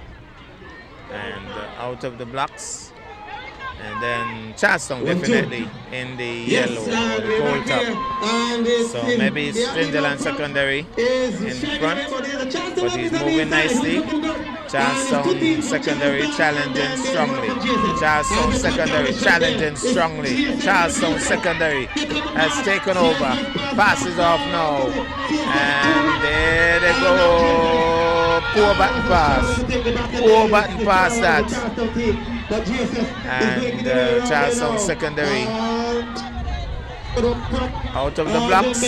And out of the blocks, and then Charlestown definitely in the yellow or the gold top. So maybe it's Gingerland Secondary in front, but he's moving nicely. Charlestown Secondary challenging strongly. Charlestown Secondary challenging strongly. Charlestown Secondary has taken over. Passes off now, and there they go. Poor button pass. Poor button pass that. And Charlestown Secondary out of the blocks.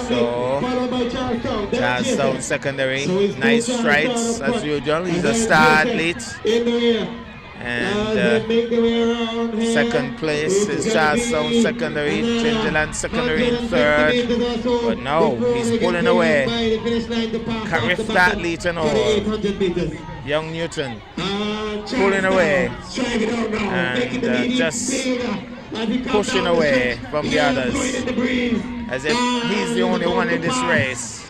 So Charlestown Secondary, nice strides as usual. He's a star athlete. And second place is Charlestown Secondary, Gingerland Secondary in third. But now he's pulling away. Carif athlete and all. Young Newton pulling away and just pushing away from the others as if he's the only one in this race.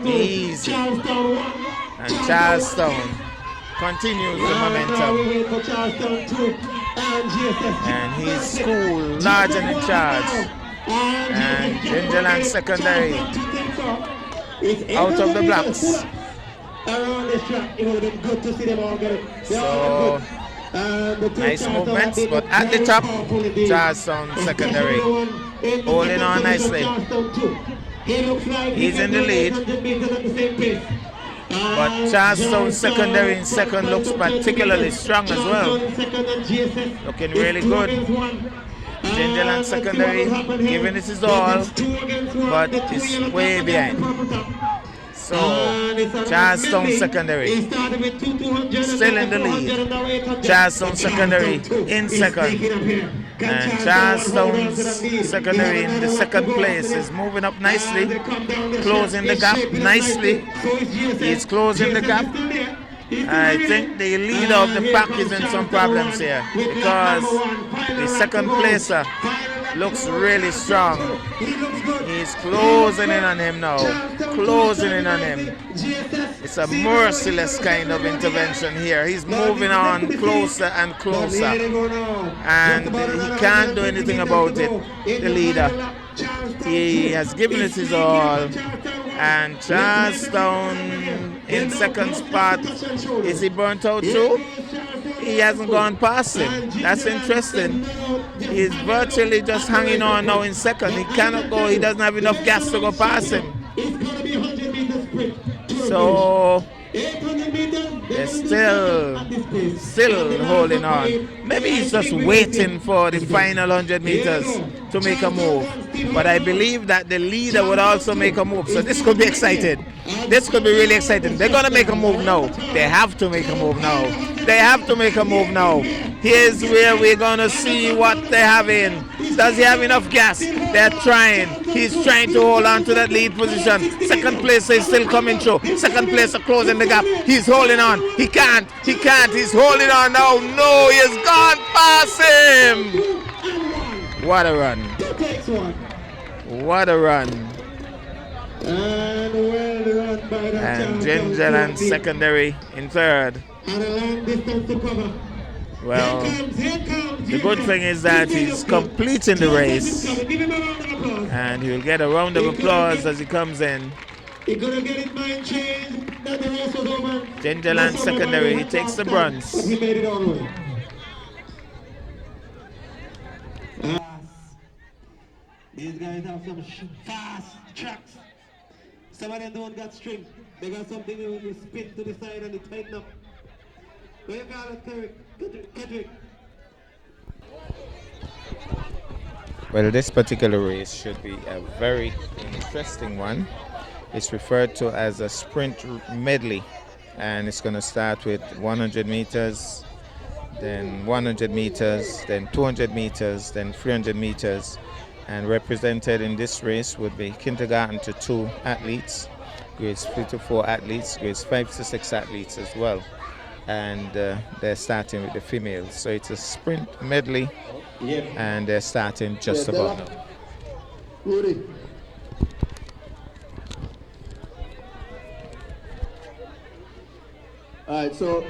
Easy. And Charlestown continues the momentum. And he's cool, large and in charge. And Gingerland Secondary out of the blocks. So nice movements, but at the top, Charlestown Secondary holding on nicely. He's in the lead. But Charlestown Secondary in second looks particularly strong as well. Looking really good. Gingerland Secondary giving it his all, but it's way behind. So Charlestown Secondary still in the lead. Charlestown Secondary in second. And Charlestown Secondary in the second place is moving up nicely, closing the gap nicely. He's closing the gap. I think the leader of the pack is in some problems here because the second placer looks really strong. He's closing in on him now. Closing in on him. It's a merciless kind of intervention here. He's moving on closer and closer. And he can't do anything about it, the leader. He has given it his all. And Charlestown in second spot. Is he burnt out too? He hasn't gone past him. That's interesting. He's virtually just hanging on now in second. He cannot go. He doesn't have enough gas to go past him. So 800 meters. They're still holding on. Maybe he's just waiting for the final 100 meters to make a move. But I believe that the leader would also make a move. So this could be exciting. This could be really exciting. They're going to make a move now. They have to make a move now. They have to make a move now. Here's where we're going to see what they have in. Does he have enough gas? They're trying. He's trying to hold on to that lead position. Second place is still coming through. Second place are closing the gap. He's holding on. He can't. He can't. He's holding on now. No, he has gone past him. What a run. What a run. And well run by the And Ginger and secondary in third. And a long distance to cover. Well, the good thing is that he's completing the race, and he'll get a round of applause as he comes in. He's gonna get his mind changed that the race was over. Gingerland secondary, he takes the bronze. But he made it all the way. These guys have some fast tracks. Some of them don't got string. They got something that will spin to the side and they tighten up. Where you call it, Kedrick? Well, this particular race should be a very interesting one. It's referred to as a sprint medley, and it's going to start with 100 meters, then 100 meters, then 200 meters, then 300 meters. And represented in this race would be kindergarten to 2 athletes, grades 3 to 4 athletes, grades 5 to 6 athletes as well. And they're starting with the females. So it's a sprint medley, and they're starting just about now. Rudy. Alright, so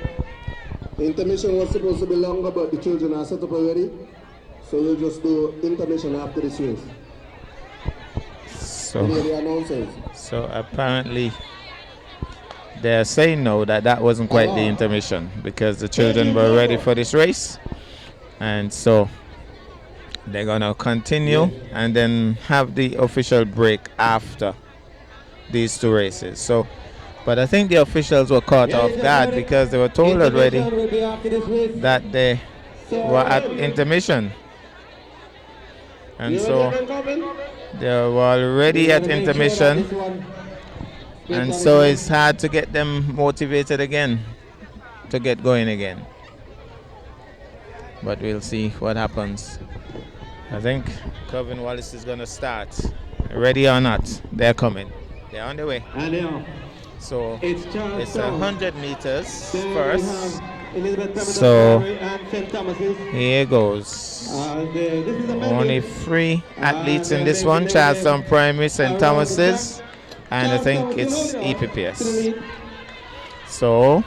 the intermission was supposed to be longer, but the children are set up already. So we'll just do intermission after this race. So apparently they're saying no, that wasn't quite the intermission, because the children were ready for this race, and so they're gonna continue and then have the official break after these 2 races. So, but I think the officials were caught off guard because they were told already that they were at intermission, and so they were already at intermission. And so it's hard to get them motivated again, to get going again. But we'll see what happens. I think Kevin Wallace is going to start. Ready or not, they're coming. They're on the way. So it's 100 meters first. So here goes. Only 3 athletes in this one. Charlestown Primary, St. Thomas's. And I think it's EPPS. So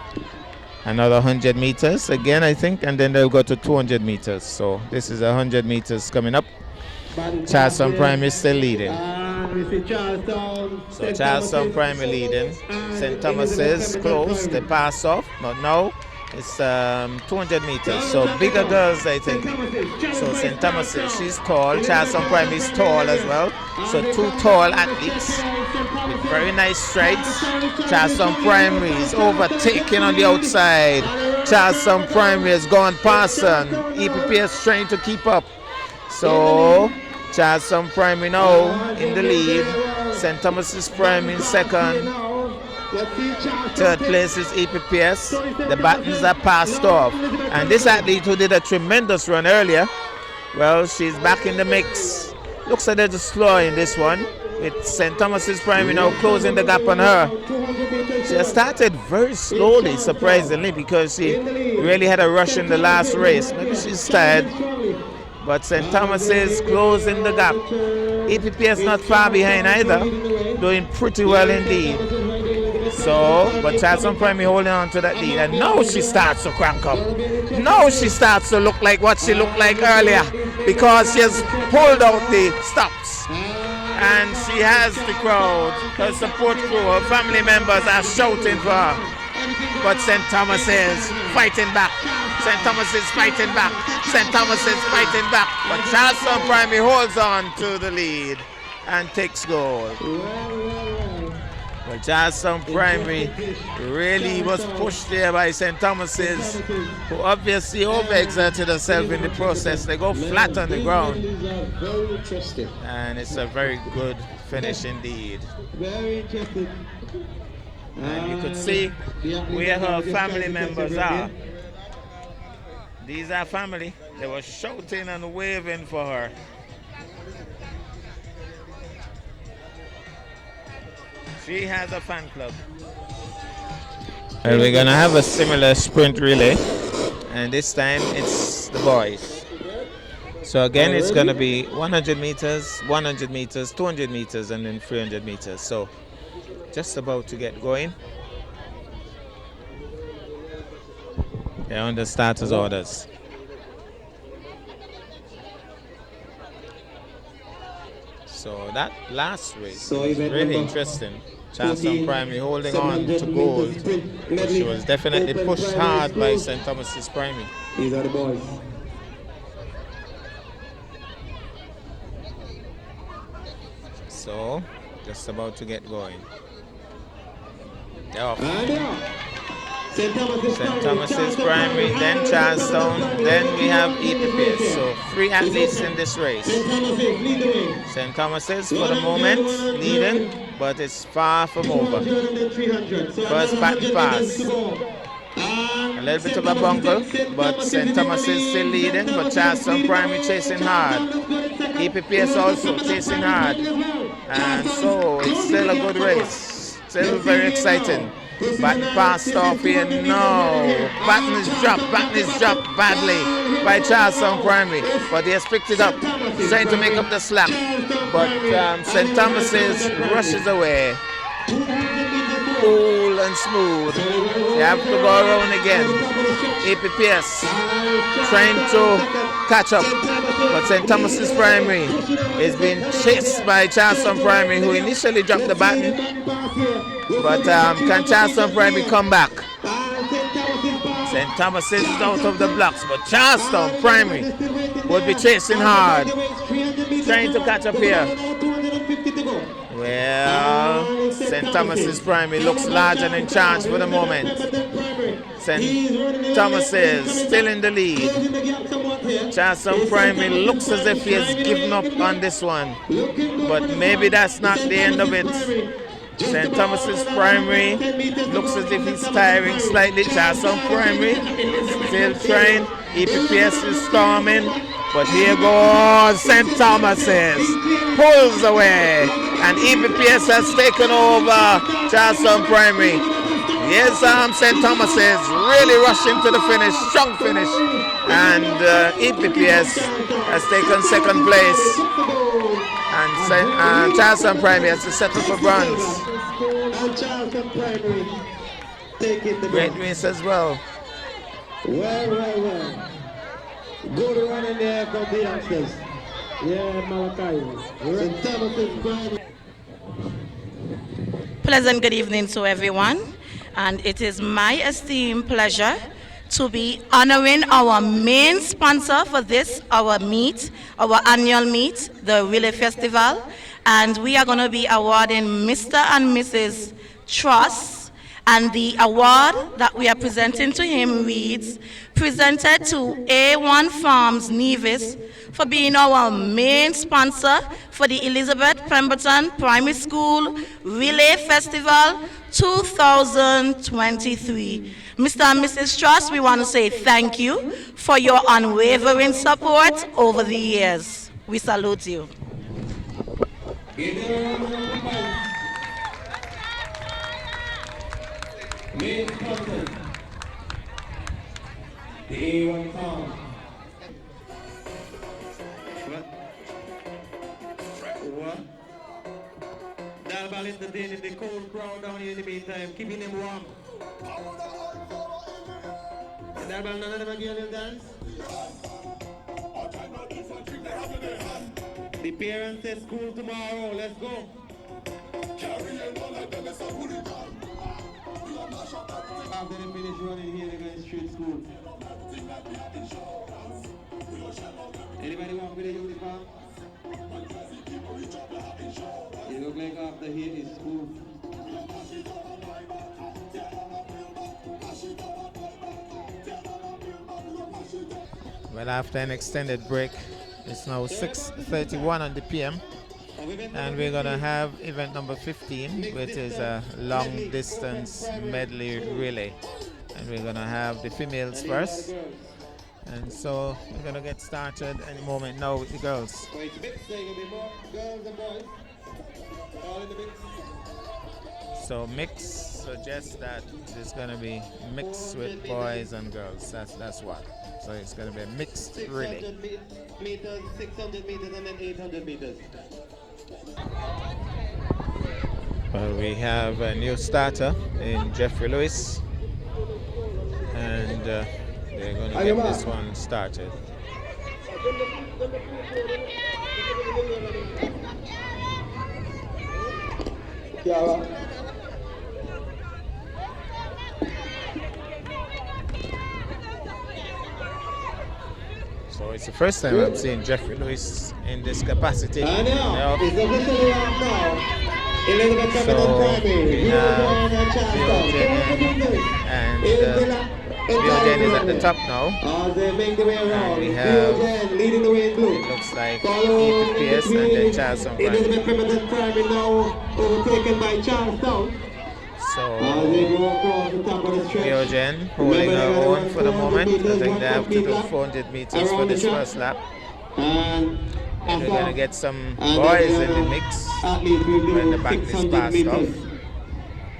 another 100 meters again, I think, and then they'll go to 200 meters. So this is 100 meters coming up. Charlestown Primary is still leading. So Charlestown Primary leading. St. Thomas's close. They pass off, but no. It's 200 meters, so bigger girls, I think. So St. Thomas's, she's tall. Charlestown Primary is tall as well. So 2 tall athletes with very nice strides. Charlestown Primary is overtaking on the outside. Charlestown Primary has gone past them. EPPS trying to keep up. So Charlestown Primary now in the lead. St. Thomas's Primary in second. Third place is EPPS. The buttons are passed off. And this athlete who did a tremendous run earlier, well, she's back in the mix. Looks like they're just slow in this one, with St. Thomas's Primary now closing the gap on her. She has started very slowly, surprisingly, because she really had a rush in the last race. Maybe she's tired. But St. Thomas's closing the gap. EPPS not far behind either, doing pretty well indeed. So, but Charlestown Primary holding on to that lead, and now she starts to crank up. Now she starts to look like what she looked like earlier, because she has pulled out the stops, and she has the crowd, her support crew, her family members are shouting for her. But St. Thomas is fighting back. St. Thomas is fighting back. St. Thomas is fighting back. But Charlestown Primary holds on to the lead and takes gold. But Charlestown Primary really was pushed there by St. Thomas's, who obviously overexerted themselves in the process. They go flat on the ground. And it's a very good finish indeed. Very interesting. And you could see where her family members are. These are family. They were shouting and waving for her. She has a fan club. Well, we're gonna have a similar sprint relay, and this time it's the boys. So again, it's gonna be 100 meters, 100 meters, 200 meters, and then 300 meters. So just about to get going. They're on the starters orders. So that last race was really interesting. Charlestown Primary holding on to gold, but she was definitely pushed hard by St. Thomas's Primary. These are the boys. So just about to get going. They're off. St. Thomas's Primary, then Charlestown, then we have Epps. So 3 athletes in this race. St. Thomas's for the moment leading, but it's far from over. First pattern pass. A little bit of a bungle, but St. Thomas's still leading, but Charlestown Primary chasing hard. Epps also chasing hard. And so it's still a good race. Still very exciting. Baton passed off here. No. Baton is dropped badly by Charlestown Primary. But he has picked it up. Trying to make up the slack. But St. Thomas's rushes away. Cool and smooth. You have to go around again. Epps trying to catch up. But St. Thomas's Primary is being chased by Charlestown Primary, who initially dropped the baton. But can Charlestown Primary come back? St. Thomas's is out of the blocks, but Charlestown Primary would be chasing hard. Trying to catch up here. Well, St. Thomas's Primary looks large and in charge for the moment. St. Thomas's still in the lead. Charlestown Primary looks as if he has given up on this one. But maybe that's not the end of it. St. Thomas's Primary looks as if he's tiring slightly. Charlestown Primary still trying. Epps is storming. But here goes St. Thomas's. Pulls away. And Epps has taken over Charlestown Primary. Yes, St. Thomas's really rushing to the finish. Strong finish. And Epps has taken second place. And Charlestown Primary has to settle for bronze. Great race as well. Well. Good run in there from the youngsters. Yeah, Malachi. Pleasant good evening to everyone. And it is my esteemed pleasure to be honoring our main sponsor for this, our meet, our annual meet, the Relay Festival. And we are going to be awarding Mr. and Mrs. Truss. And the award that we are presenting to him reads, presented to A1 Farms Nevis for being our main sponsor for the Elizabeth Pemberton Primary School Relay Festival 2023. Mr. and Mrs. Truss, we want to say thank you for your unwavering support over the years. We salute you. Main sponsor, the A1 Farm. What? Dalbal entertaining the cold crowd down here in the meantime, keeping them warm. Dalbal, none of them again will dance? The parents say school tomorrow, let's go. After they finish running here, they're going straight school. Anybody want with a uniform? You look like after here is school. Well, after an extended break, it's now 6:31 on the PM, and we're gonna have event number 15, which is a long distance medley relay, and we're gonna have the females first, and so we're gonna get started any moment now with the girls. So mix suggests that it's gonna be mixed with boys and girls. That's what. So it's gonna be a mixed relay. 600 meters, 600 meters, and then 800 meters. Well, we have a new starter in Jeffrey Lewis, and they're going to get this one started. So it's the first time I'm seeing Jeffrey Lewis in this capacity. I know. It's officially out now. So we have and Biogen is at the top now. And we have, leading the way in blue. it looks like EPPS and then Charleston Prime. Elizabeth Pemberton Prime is now overtaken by Charlestown. So As they go across the top of the stretch. Biogen holding her own for the moment. I think they have to do 400 meters for this first lap. And And we're going to get some boys in the mix when the back is passed off.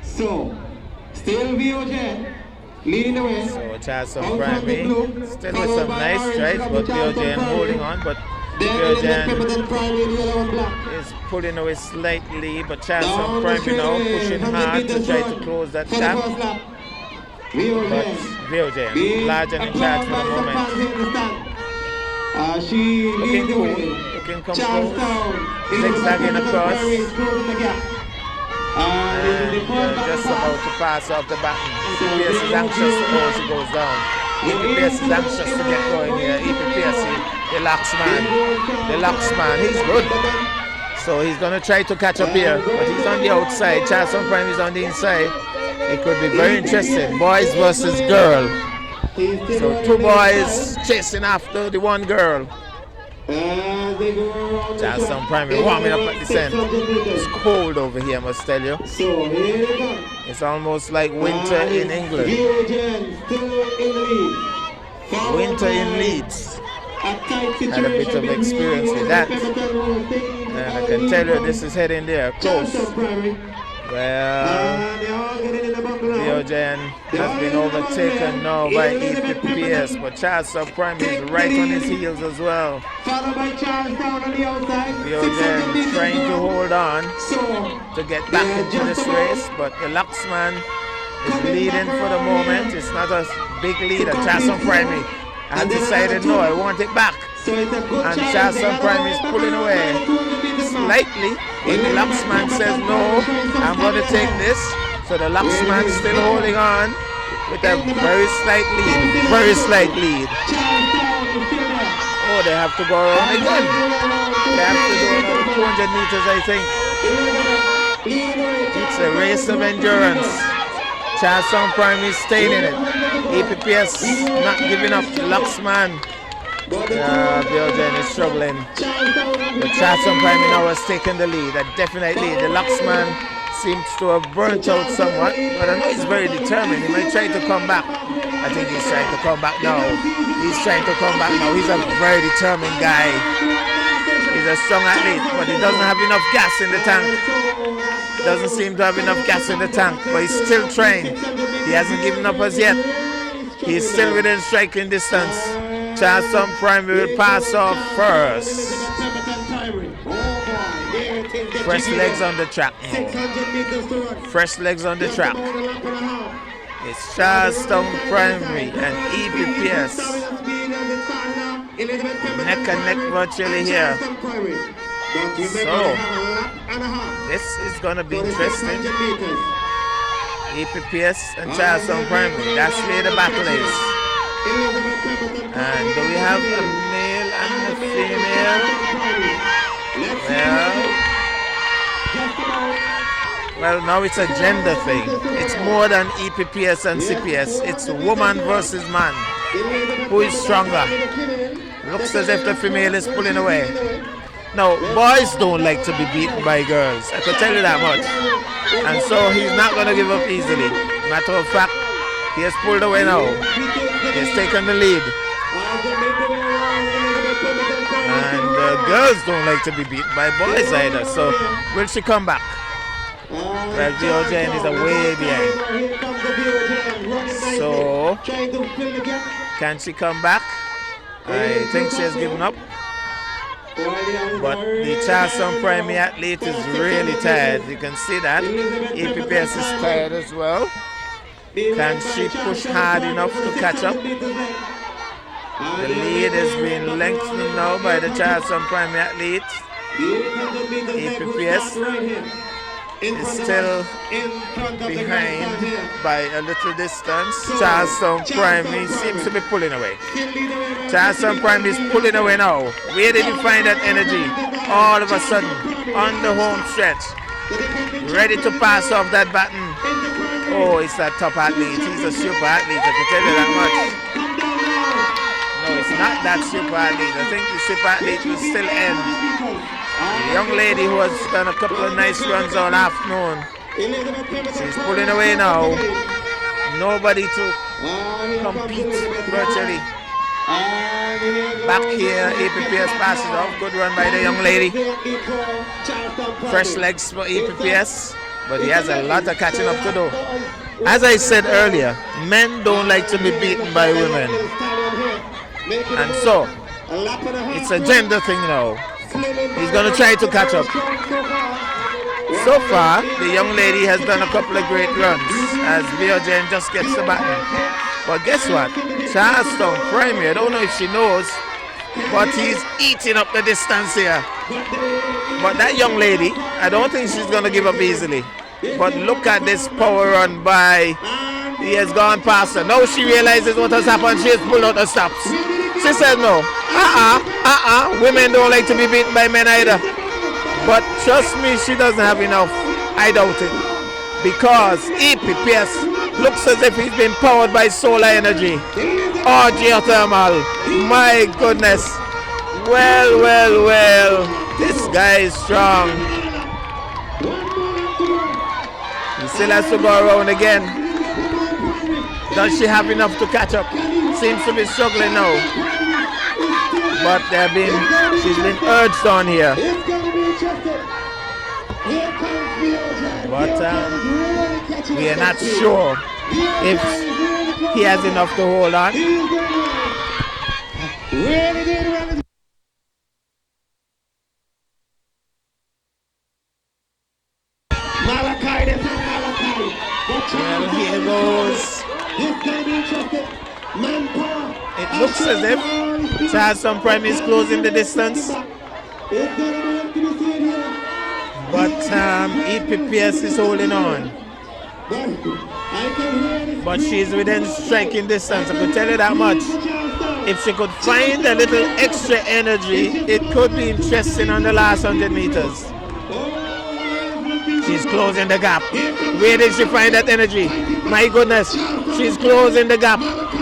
So, still VOJ leading the way. So Charleston Primary still with some nice strides, but Biogen holding on. But Biogen is pulling away slightly, but Charleston Primary now pushing hard to try to close that gap. But Biogen larger in charge for the moment. She Looking cool, looking composed, zigzagging across, and just about to pass off the baton. EPPS is anxious to go as he goes down. EPPS is anxious to get going here. EPPS, the locks man, he's good. So he's going to try to catch up here, but he's on the outside. Charleston Prime is on the inside. It could be very interesting. Boys versus girl. So two boys chasing after the one girl. Charleston Primary warming up at this end. It's cold over here, I must tell you. It's almost like winter in England. Winter in Leeds. Had a bit of experience with that. And I can tell you this is heading there close. Well, Biogen has been overtaken now by EPPS, but Charleston Prime is right on his heels as well. Biogen trying to hold on to get back into this race, but the Luxman is leading for the moment. It's not a big lead. Charleston Prime has decided, no, I want it back. And Charleston Prime is pulling away slightly. But the Luxman says, no, I'm going to take this. So the Luxman still holding on with a very slight lead. Very slight lead. Oh, they have to go around again. They have to go another 200 meters, I think. It's a race of endurance. Charleston Prime is staying in it. EPPS not giving up. The Luxman. Biogen is struggling. But Charleston Prime now has taken the lead. A definite lead. The Luxman seems to have burnt out somewhat, but I know he's very determined. He might try to come back. I think he's trying to come back now. He's trying to come back now. He's a very determined guy. He's a strong athlete, but he doesn't have enough gas in the tank. Doesn't seem to have enough gas in the tank, but he's still trying. He hasn't given up as yet. He's still within striking distance. Charleston Prime will pass off first. Fresh legs on the track. Fresh legs on the track. It's Charleston Primary and EPPS. Neck and neck virtually here. So, this is going to be interesting. EPPS and Charleston Primary. That's where the battle is. And do we have a male and a female? Well, now it's a gender thing. It's more than EPPS and CPS. It's woman versus man. Who is stronger? Looks as if the female is pulling away. Now, boys don't like to be beaten by girls. I can tell you that much. And so he's not going to give up easily. Matter of fact, he has pulled away now. He has taken the lead. And girls don't like to be beaten by boys either. So, will she come back? Well, Georgian is away behind. So, can she come back? I think she has given up. But the Charleston primary athlete is really tired. You can see that. EPPS is tired as well. Can she push hard enough to catch up? The lead has been lengthened now by the Charleston primary athlete. EPPS is still behind by a little distance. Charleston primary seems to be pulling away. Charleston primary is pulling away now. Where did he find that energy? All of a sudden, on the home stretch, ready to pass off that baton. Oh, it's that top athlete. He's a super athlete. I can tell you that much. No, it's not that super athlete. I think the super athlete will still end. The young lady who has done a couple of nice runs all afternoon. She's pulling away now. Nobody to compete virtually. Back here, EPPS passes off. Good run by the young lady. Fresh legs for EPPS, but he has a lot of catching up to do. As I said earlier, men don't like to be beaten by women. And so, it's a gender thing now. He's going to try to catch up. So far, the young lady has done a couple of great runs as Biogen just gets the baton. But guess what? Charleston primary, I don't know if she knows, but he's eating up the distance here. But that young lady, I don't think she's going to give up easily. But look at this power run by, he has gone past her. Now she realizes what has happened, she has pulled out the stops. She said no. Women don't like to be beaten by men either. But trust me, she doesn't have enough. I doubt it. Because EPPS looks as if he's been powered by solar energy or geothermal. My goodness. Well. This guy is strong. He still has to go around again. Does she have enough to catch up? Seems to be struggling now. But she's been urged on here. But we are not sure if he has enough to hold on. Well, here goes. It looks as if Charleston primary is closing the distance. But EPPS is holding on. But she's within striking distance, I could tell you that much. If she could find a little extra energy, it could be interesting on the last 100 meters. She's closing the gap. Where did she find that energy? My goodness, she's closing the gap.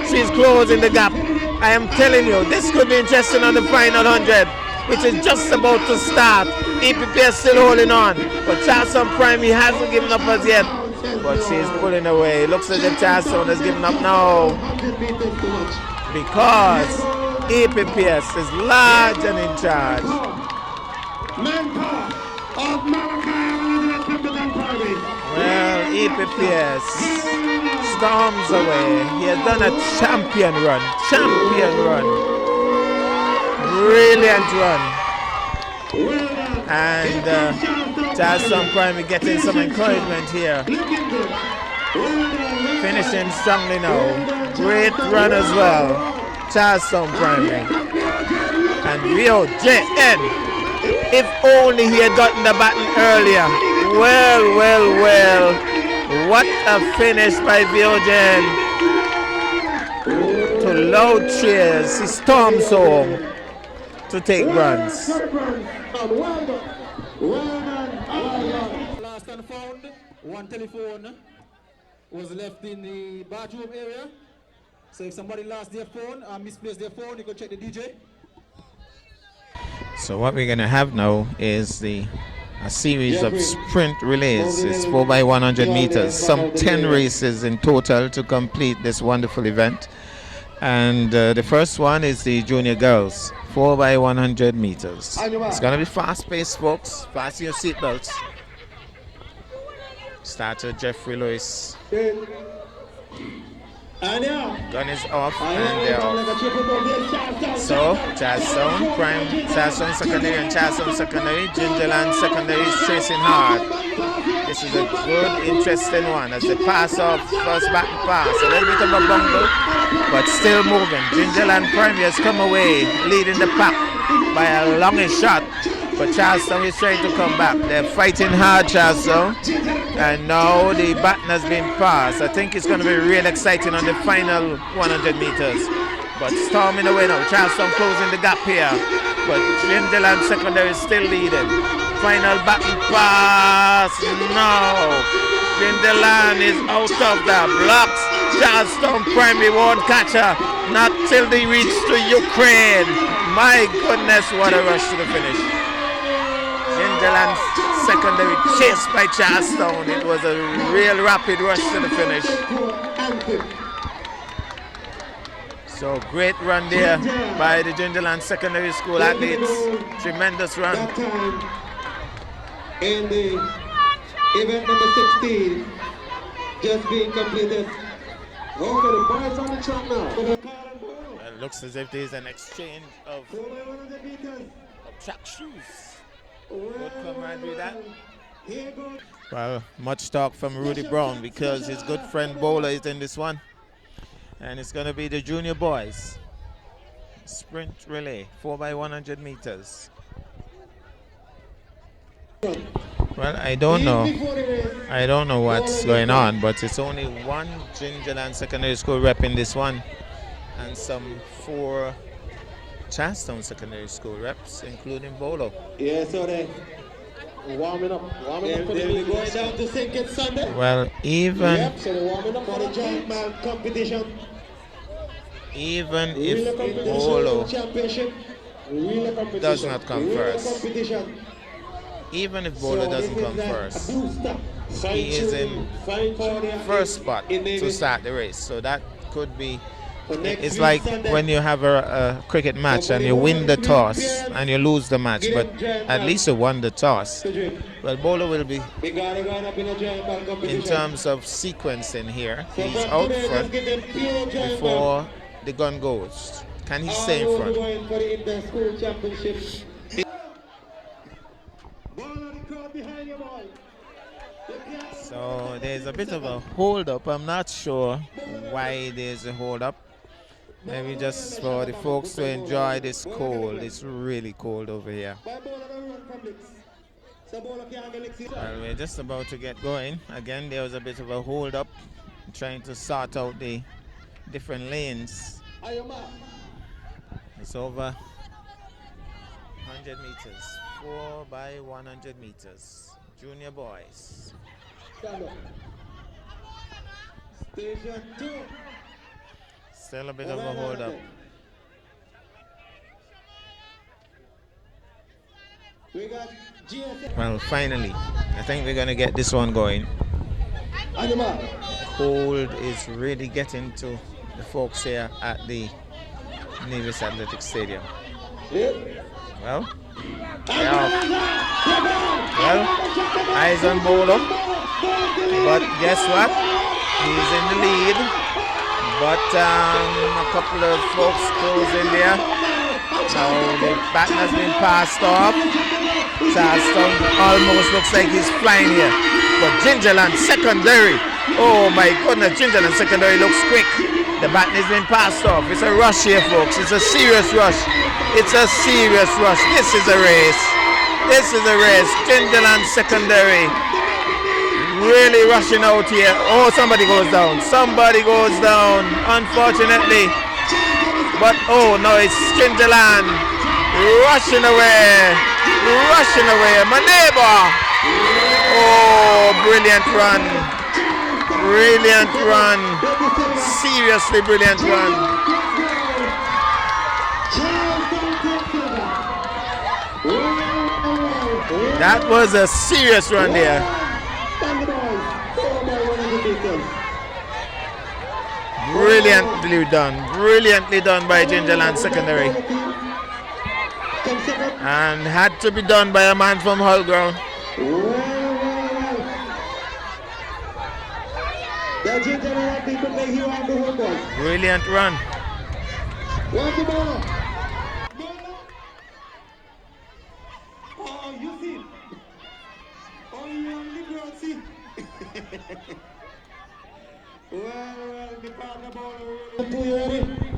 She's closing the gap. I am telling you, this could be interesting on the final 100, which is just about to start. EPPS still holding on, but Charleston primary hasn't given up as yet. But she's pulling away. Looks as if Charleston has given up now. Because EPPS is large and in charge. Well, EPPS storms away. He has done a champion run. Brilliant run. And Charleston primary getting some encouragement here. Finishing strongly now. Great run as well. Charleston primary. And Rio JN. If only he had gotten the baton earlier. Well. What a finish by Biogen. To loud cheers, he storms home to take runs. Last and found, one telephone was left in the bathroom area. So if somebody lost their phone or misplaced their phone, you can check the DJ. So what we're going to have now is a series of sprint relays. It's 4x100 meters, some 10 races in total to complete this wonderful event. And the first one is the junior girls, 4x100 meters. It's going to be fast-paced, folks. Fasten your seatbelts. Starter Jeffrey Lewis. Gun is off and they're off. So, Charlestown Prime, Charlestown Secondary and Charlestown Secondary, Gingerland Secondary is chasing hard. This is a good, interesting one as they pass off first back pass. A little bit of a bungle, but still moving. Gingerland Prime has come away, leading the pack by a longish shot. But Charlestown is trying to come back. They're fighting hard, Charlestown. And now the baton has been passed. I think it's going to be real exciting on the final 100 meters. But storming away now. Charlestown closing the gap here. But Gingerland Secondary is still leading. Final baton pass. No. Gingerland is out of the blocks. Charlestown Primary won't catch her. Not till they reach to Ukraine. My goodness, what a rush to the finish. Gingerland Secondary chased by Charlestown. It was a real rapid rush to the finish. So great run there by the Gingerland Secondary School athletes. Tremendous run. And the event number 16 just being completed. Okay, the boys on the track now. It looks as if there's an exchange of track shoes. Good camaraderie that. Well, much talk from Rudy Brown because his good friend Bowler is in this one. And it's going to be the junior boys. Sprint relay, 4x100 meters. Well, I don't know what's going on, but it's only one Gingerland Secondary School rep in this one. And some 4 Charlestown Secondary School reps, including Bolo. Yeah, so they warming up for the going down to St. Kitts Sunday. Well, even so they're warming up for the giant man competition. Even if Bolo does not come first, even if Bolo doesn't come first, he is in first spot to start the race. So that could be. It's like when you have a cricket match and you win the toss and you lose the match, but at least you won the toss. Well, Bolo will be, in terms of sequencing here, he's out front before the gun goes. Can he stay in front? So there's a bit of a hold up. I'm not sure why there's a hold up. Maybe just for the folks to enjoy this cold. It's really cold over here. Well, we're just about to get going. Again, there was a bit of a hold up, trying to sort out the different lanes. It's over 100 meters, 4x100 meters. Junior boys. Station 2. Still a bit of a hold up. Well, finally, I think we're going to get this one going. Cold is really getting to the folks here at the Nevis Athletic Stadium. Well, eyes on Bolo. But guess what? He's in the lead. But a couple of folks close in there. Now the baton has been passed off. Charlestown almost looks like he's flying here. But Gingerland Secondary. Oh my goodness, Gingerland Secondary looks quick. The baton has been passed off. It's a rush here, folks. It's a serious rush. It's a serious rush. This is a race. This is a race. Gingerland Secondary really rushing out here. Oh, somebody goes down. Somebody goes down, unfortunately. But oh no, it's Gingerland rushing away. Rushing away. My neighbor. Oh, brilliant run. Brilliant run. Seriously brilliant run. That was a serious run there. Brilliantly done by Gingerland Secondary. And had to be done by a man from Hull Ground. Brilliant run. Oh, you see? Oh, you only girl see?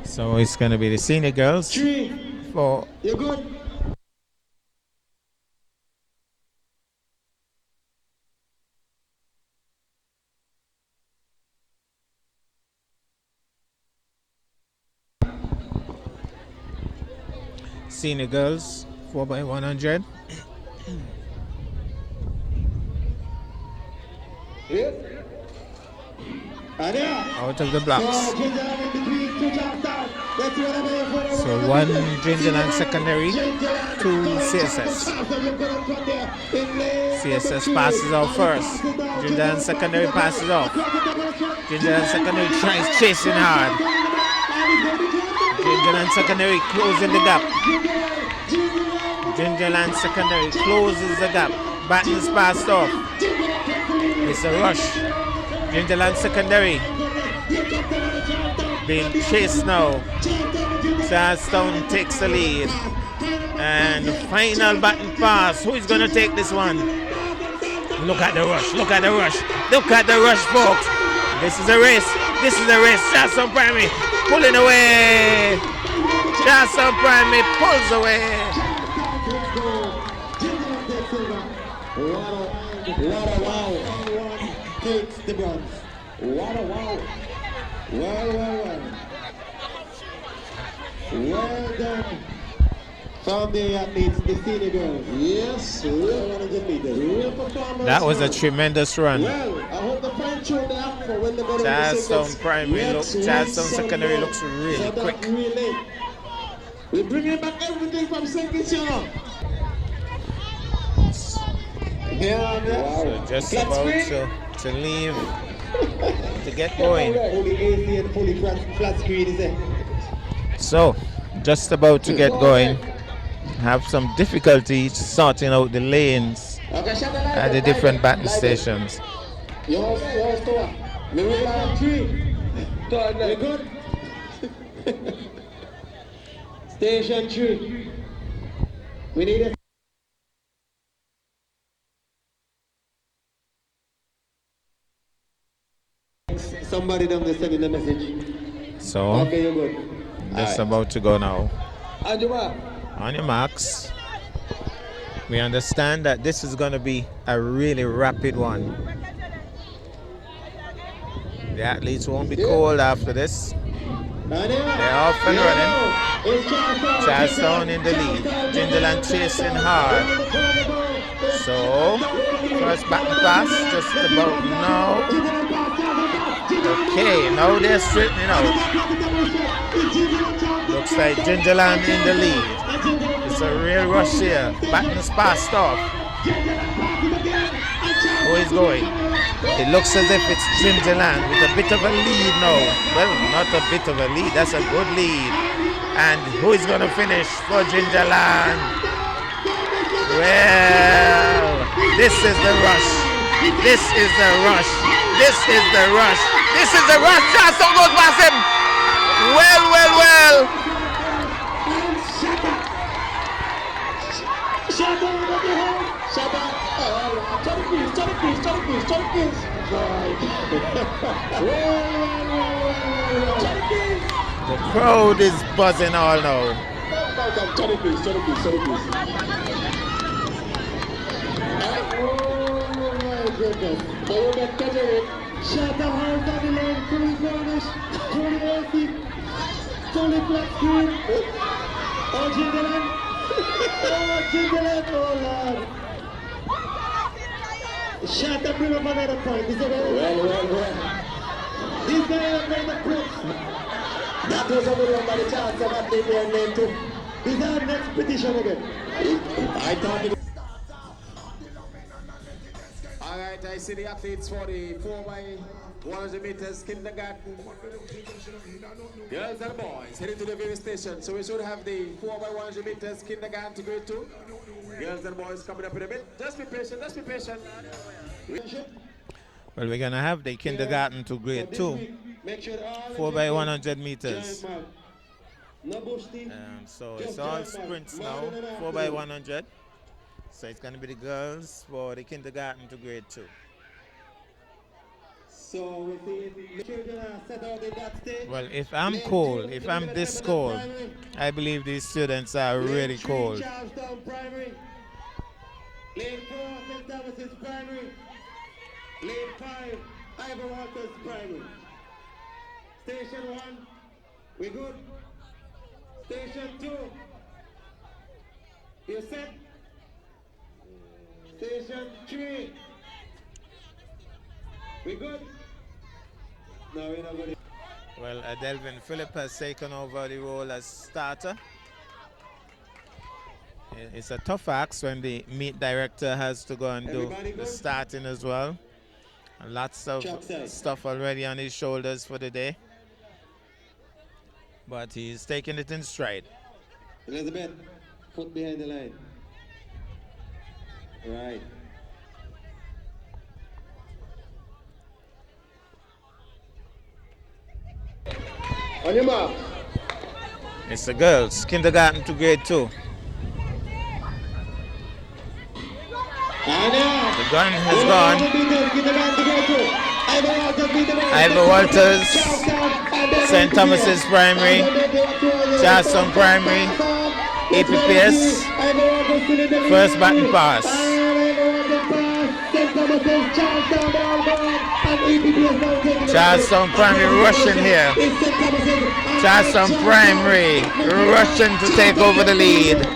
So it's going to be the senior girls. For you're good. senior girls 4x100. Out of the blocks. So one Gingerland Secondary, two CSS. CSS passes off first. Gingerland Secondary passes off. Gingerland Secondary tries chasing hard. Gingerland Secondary closing the gap. Gingerland Secondary closes the gap. Battens passed off. It's a rush. Gingerland Secondary being chased now. Charlestown takes the lead. And the final baton pass. Who is going to take this one? Look at the rush. Look at the rush. Look at the rush, folks. This is a race. This is a race. Charlestown Primary pulling away. Charlestown Primary pulls away. Takes the bronze. Wow. Well done. From the athletes, the senior girls. Yes, real performance. That was a tremendous run. Well, I hope the fine tune the after when they go to Charlestown the Primary Charlestown Secondary looks really quick. We're bringing back everything from seconds, you know. So just about to leave to get going. Fully AC and fully flat screen is it? So just about to get going. Have some difficulty sorting out the lanes at the different baton stations. Good. Station 3. We need it. Somebody down there sending a message. So Okay, you're good. just about to go now. Anjuma. On your marks. We understand that this is going to be a really rapid one. The athletes won't be cold after this. They're off and running. Charlestown in the lead. Gingerland chasing hard. So, first baton pass just about now. Okay, now they're straightening out. Looks like Gingerland in the lead. It's a real rush here. Baton's passed off. Who is going? It looks as if it's Gingerland with a bit of a lead now. Well, not a bit of a lead, that's a good lead. And who is going to finish for Gingerland? Well, this is the rush. This is the rush. This is the rush. This is the rush. Charlestown goes past him. Well. The crowd is buzzing all now. Shut up, hard on the lane, fully furnished, fully healthy, fully flat screen. Oh, Gingerland. Oh, Lord. Shut up, bring up another point. This is well. This guy is playing the crooks. That was a good one by the chance of that name and name too. This is our next petition again. I thought it. Alright, I see the athletes for the 4x100 meters kindergarten. Girls and boys heading to the various station. So we should have the 4x100 meters kindergarten to grade 2. Girls and boys coming up in a bit. Just be patient. Well, we're going to have the kindergarten to grade 2. 4x100 meters. So it's all sprints now, 4x100. So it's going to be the girls for the kindergarten to grade 2. So we see the children are set out in that stage. Well, if I'm cold, if I'm this cold, I believe these students are really cold. Charlestown Primary. Lane 4, St. Thomas's Primary. Lane 5, Ivor Walters Primary. Station 1, we good. Station 2, you set. Station 3, we good. No, we're not good. Well, Delvin Phillip has taken over the role as starter. It's a tough ask when the meet director has to go and do the starting as well. And lots of stuff already on his shoulders for the day. But he's taking it in stride. Elizabeth, foot behind the line. Right. On your mark. It's the girls, kindergarten to grade 2. The gun has gone. Ivor Walters, St. Thomas's Primary, Charlestown Primary, APPS, first batting pass. Charlestown Primary rushing here. Charlestown Primary rushing to take over the lead.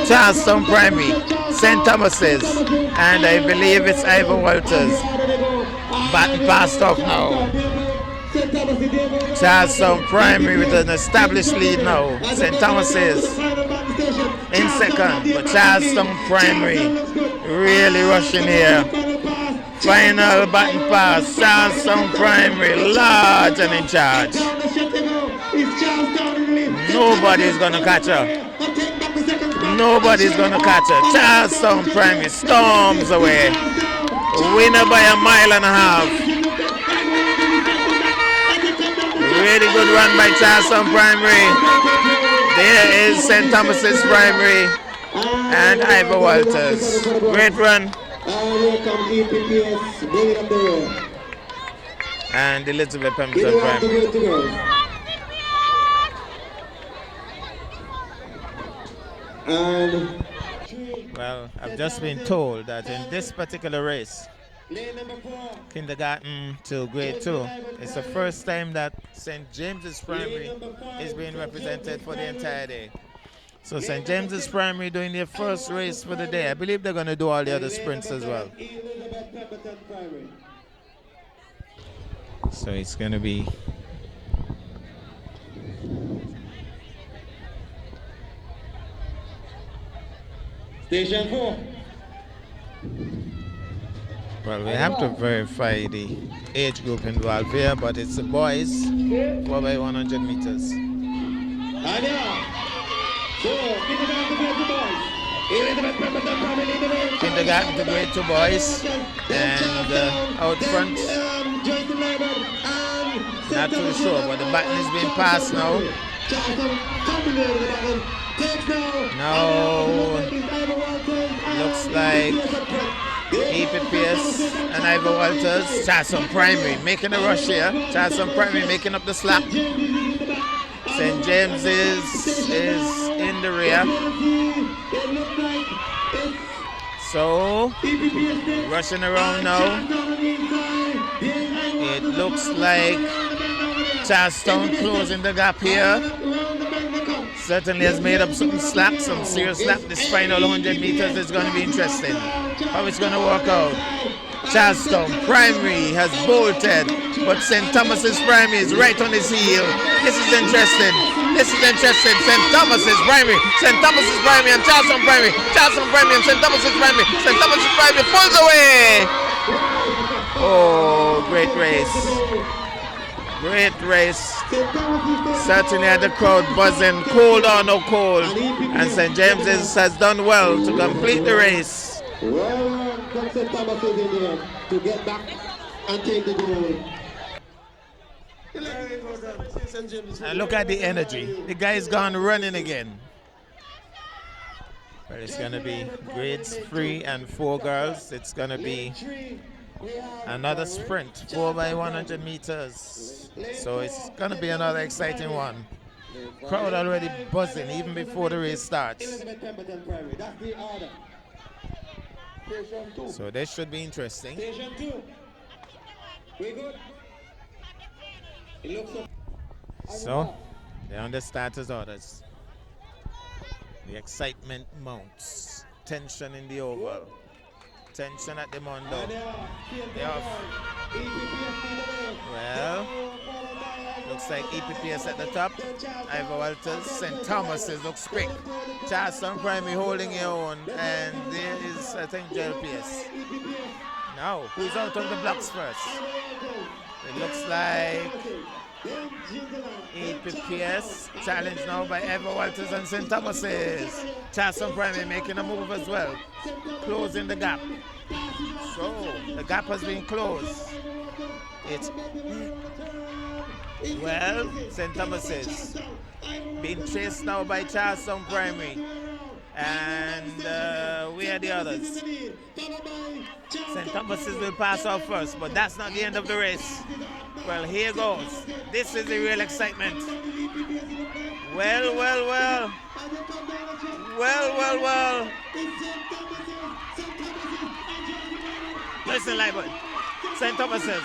Charlestown Primary, St. Thomas's, and I believe it's Ivor Walters. Batting passed off now. Charlestown Primary with an established lead now. St. Thomas's in second, but Charlestown Primary really rushing here. Final batting pass, Charlestown Primary large and in charge. Nobody's gonna catch her. Nobody's gonna catch her. Charlestown Primary storms away. Winner by a mile and a half. Really good run by Charlestown Primary. There is St. Thomas's Primary and Ivor Walters. Great run. And Elizabeth Pemberton Primary. Well, I've just been told that in this particular race, kindergarten to grade 2, it's the first time that St. James's Primary is being represented for the entire day. So St. James's Primary doing their first race for the day. I believe they're going to do all the other sprints as well. So it's going to be Station 4. well, we have to verify the age group involved here, but it's the boys, 4x100 meters. Kindergarten to grade 2 boys, and out front, not too sure, but the button is being passed now. Now, looks like APPS and Ivor Walters. Charlestown Primary making a rush here. Charlestown Primary making up the slack. St. James is in the rear. So, rushing around now. It looks like Charlestown closing the gap here. Certainly has made up some slack, some serious slack. This final 100 meters is going to be interesting. How it's going to work out. Charlestown Primary has bolted, but St. Thomas's Primary is right on his heel. This is interesting. St. Thomas's Primary and Charlestown Primary. Charlestown Primary and St. Thomas's Primary. St. Thomas's Primary pulls away. Oh, great race. Great race. Certainly had the crowd buzzing, cold or no cold. And St. James's has done well to complete the race. Well, St. Thomas is in there to get back and take the goal. And look at the energy. The guy's gone running again. But it's going to be grades 3 and 4 girls. It's going to be another sprint, 4 by 100 meters. So it's going to be another exciting one. Crowd already buzzing even before the race starts. So this should be interesting. So they're on the starters' orders. The excitement mounts. Tension in the oval. Tension at the Mondo. Well, looks like EPPS at the top. Ivor Walters, St. Thomas's looks quick. Charlestown Primary holding your own, and there is, I think, JLPS. Now, who's out of the blocks first? It looks like EPPS challenged now by Ivor Walters and St. Thomas's. Charlestown Primary making a move as well, closing the gap. So the gap has been closed. It's well, St. Thomas's being chased now by Charlestown Primary, and we are the others. St. Thomas's will pass off first, but that's not the end of the race. Well, here goes. This is the real excitement. Well. Listen, Libert. St. Thomas's.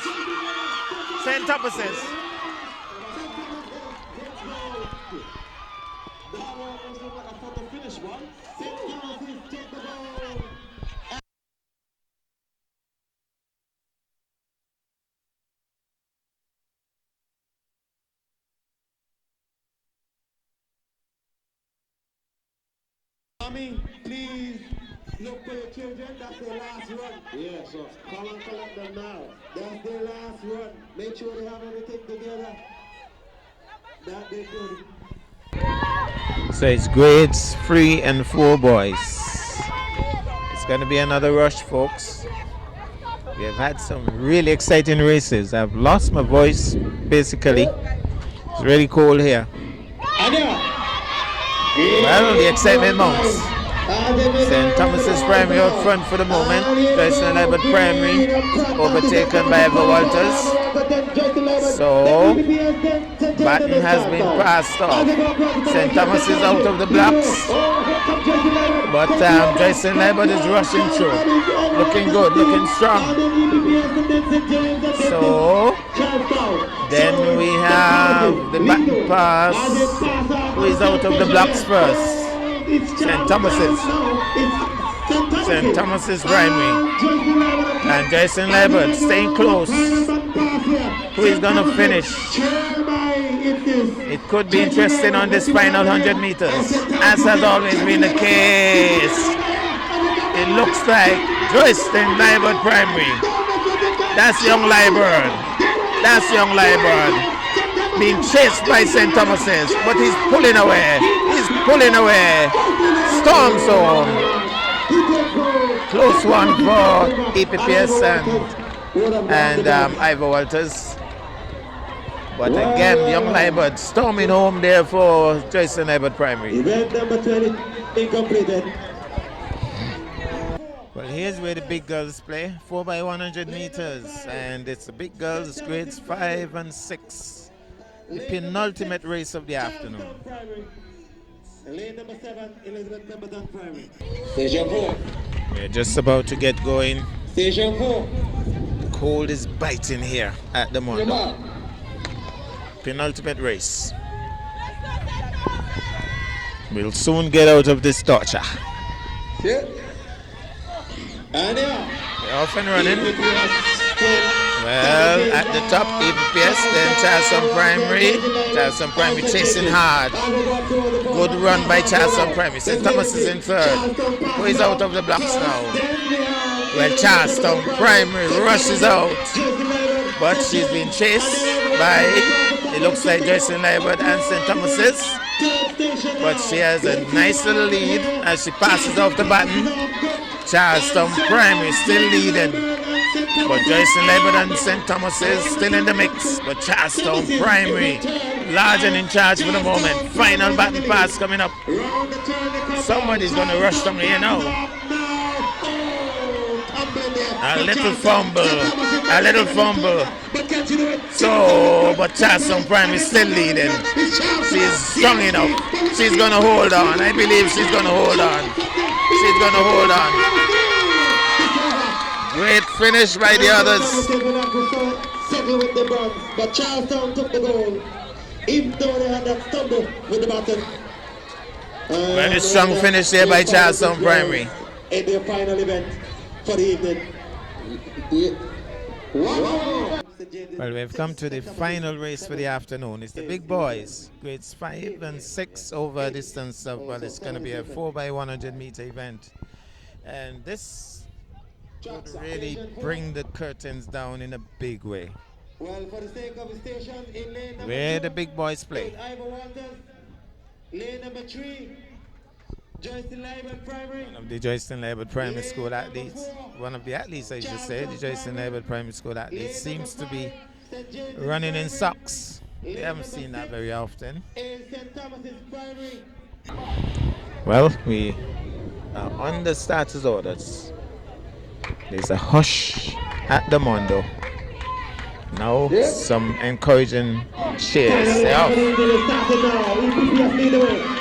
Mommy, please look for your children. That's their last run. Yeah, so call and collect them now. That's their last run. Make sure they have everything together. That they good. So it's grades 3 and 4 boys. It's going to be another rush, folks. We have had some really exciting races. I've lost my voice, basically. It's really cold here. Well, the excitement mounts. St. Thomas's Primary out front for the moment. Joycelyn Libert Primary overtaken by Ivor Walters. So, Baton has been passed off. St. Thomas is out of the blocks. But Joycelyn Libert is rushing through. Looking good, looking strong. So, then we have the Baton pass, who is out of the blocks first. St. Thomas's Primary. And Joycelyn Libert staying close. Who is going to finish? It could be interesting on this final 100 meters, as has always been the case. It looks like Joycelyn Libert Primary. That's young Libert. Being chased by St. Thomas's, but he's pulling away. Storm zone. Close one for EPPS and Ivor Walters. But again, young Libert storming home there for Joycelyn Libert Primary. Event number 20 incompleted. Well, here's where the big girls play, 4 by 100 meters, and it's the big girls, grades 5 and 6. The penultimate race of the afternoon. Lane number 7, Elizabeth Pemberton Primary. Station 4. We're just about to get going. Station 4. The cold is biting here at the moment. Penultimate race. We'll soon get out of this torture. And yeah, They're off and running. Well, at the top, EPPS, then Charleston Primary. Charleston Primary chasing hard. Good run by Charleston Primary. St. Thomas is in third. Who is out of the blocks now? Well, Charleston Primary rushes out. But she's been chased by, it looks like Joycelyn Liebert and St. Thomas's. But she has a nice little lead as she passes off the baton. Charleston Primary still leading. But Joycelyn Liebert and St. Thomas's still in the mix. But Charleston Primary large and in charge for the moment. Final baton pass coming up. Somebody's going to rush them here now. A little fumble. So, but Charleston Primary is still leading. She's strong enough. She's going to hold on. I believe she's going to hold on. Great finish by the others. Settle with the bronze, but Charleston took the goal. Even though they had that stumble with the baton. Very strong finish there by Charleston Primary. In their final event for the evening. Well, we've come to the final race for the afternoon. It's the big boys, grades 5 and 6 over a distance of, well, it's going to be a 4x100 meter event. And this would really bring the curtains down in a big way. Well, for the sake of the station, in lane number where 2, the big boys play. Lane number 3, Joycelyn Liebert Primary. One of the Joycelyn Liebert Primary School athletes, one of the athletes I should say, the Joycelyn Liebert Primary School athletes seems to be running in socks. We haven't seen that very often. Well, we are on the starters orders. There's a hush at the Mondo. Now some encouraging cheers.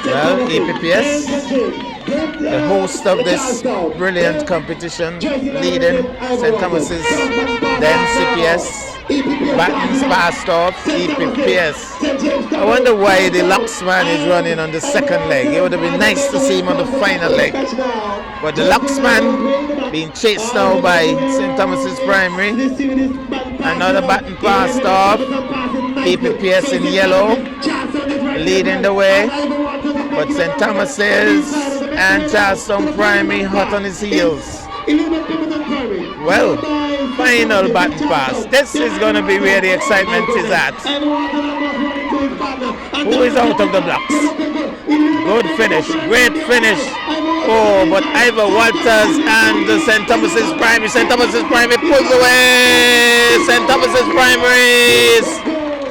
Well, EPPS, the host of this brilliant competition, leading St. Thomas's, then CPS, Battens passed off, EPPS. I wonder why the Luxman is running on the second leg. It would have been nice to see him on the final leg. But the Luxman being chased now by St. Thomas's Primary. Another baton passed off. EPPS in yellow, leading the way. But St. Thomas's and Charleston Primary hot on his heels. Well, final baton pass. This is going to be where the excitement is at. Who is out of the blocks? Good finish, great finish. Oh, but Ivor Walters and the St. Thomas's Primary. St. Thomas's Primary pulls away. St. Thomas's Primaries.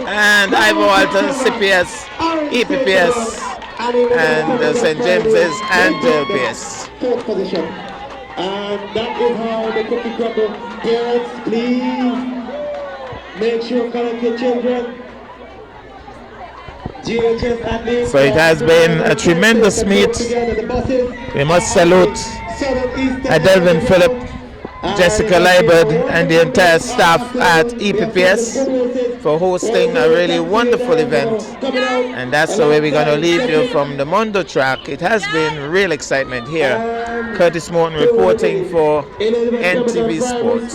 And Ivor Walters, CPS, EPPS, and St. James's and JLPS. Fourth position. And that is how the cookie crumble. Parents, please make sure collect your children. So it has been a tremendous meet. We must salute Adelvin Phillip, Jessica Liebert, and the entire staff at EPPS for hosting a really wonderful event. And that's the way we're going to leave you from the Mondo track. It has been real excitement here. Curtis Morton reporting for NTV Sports.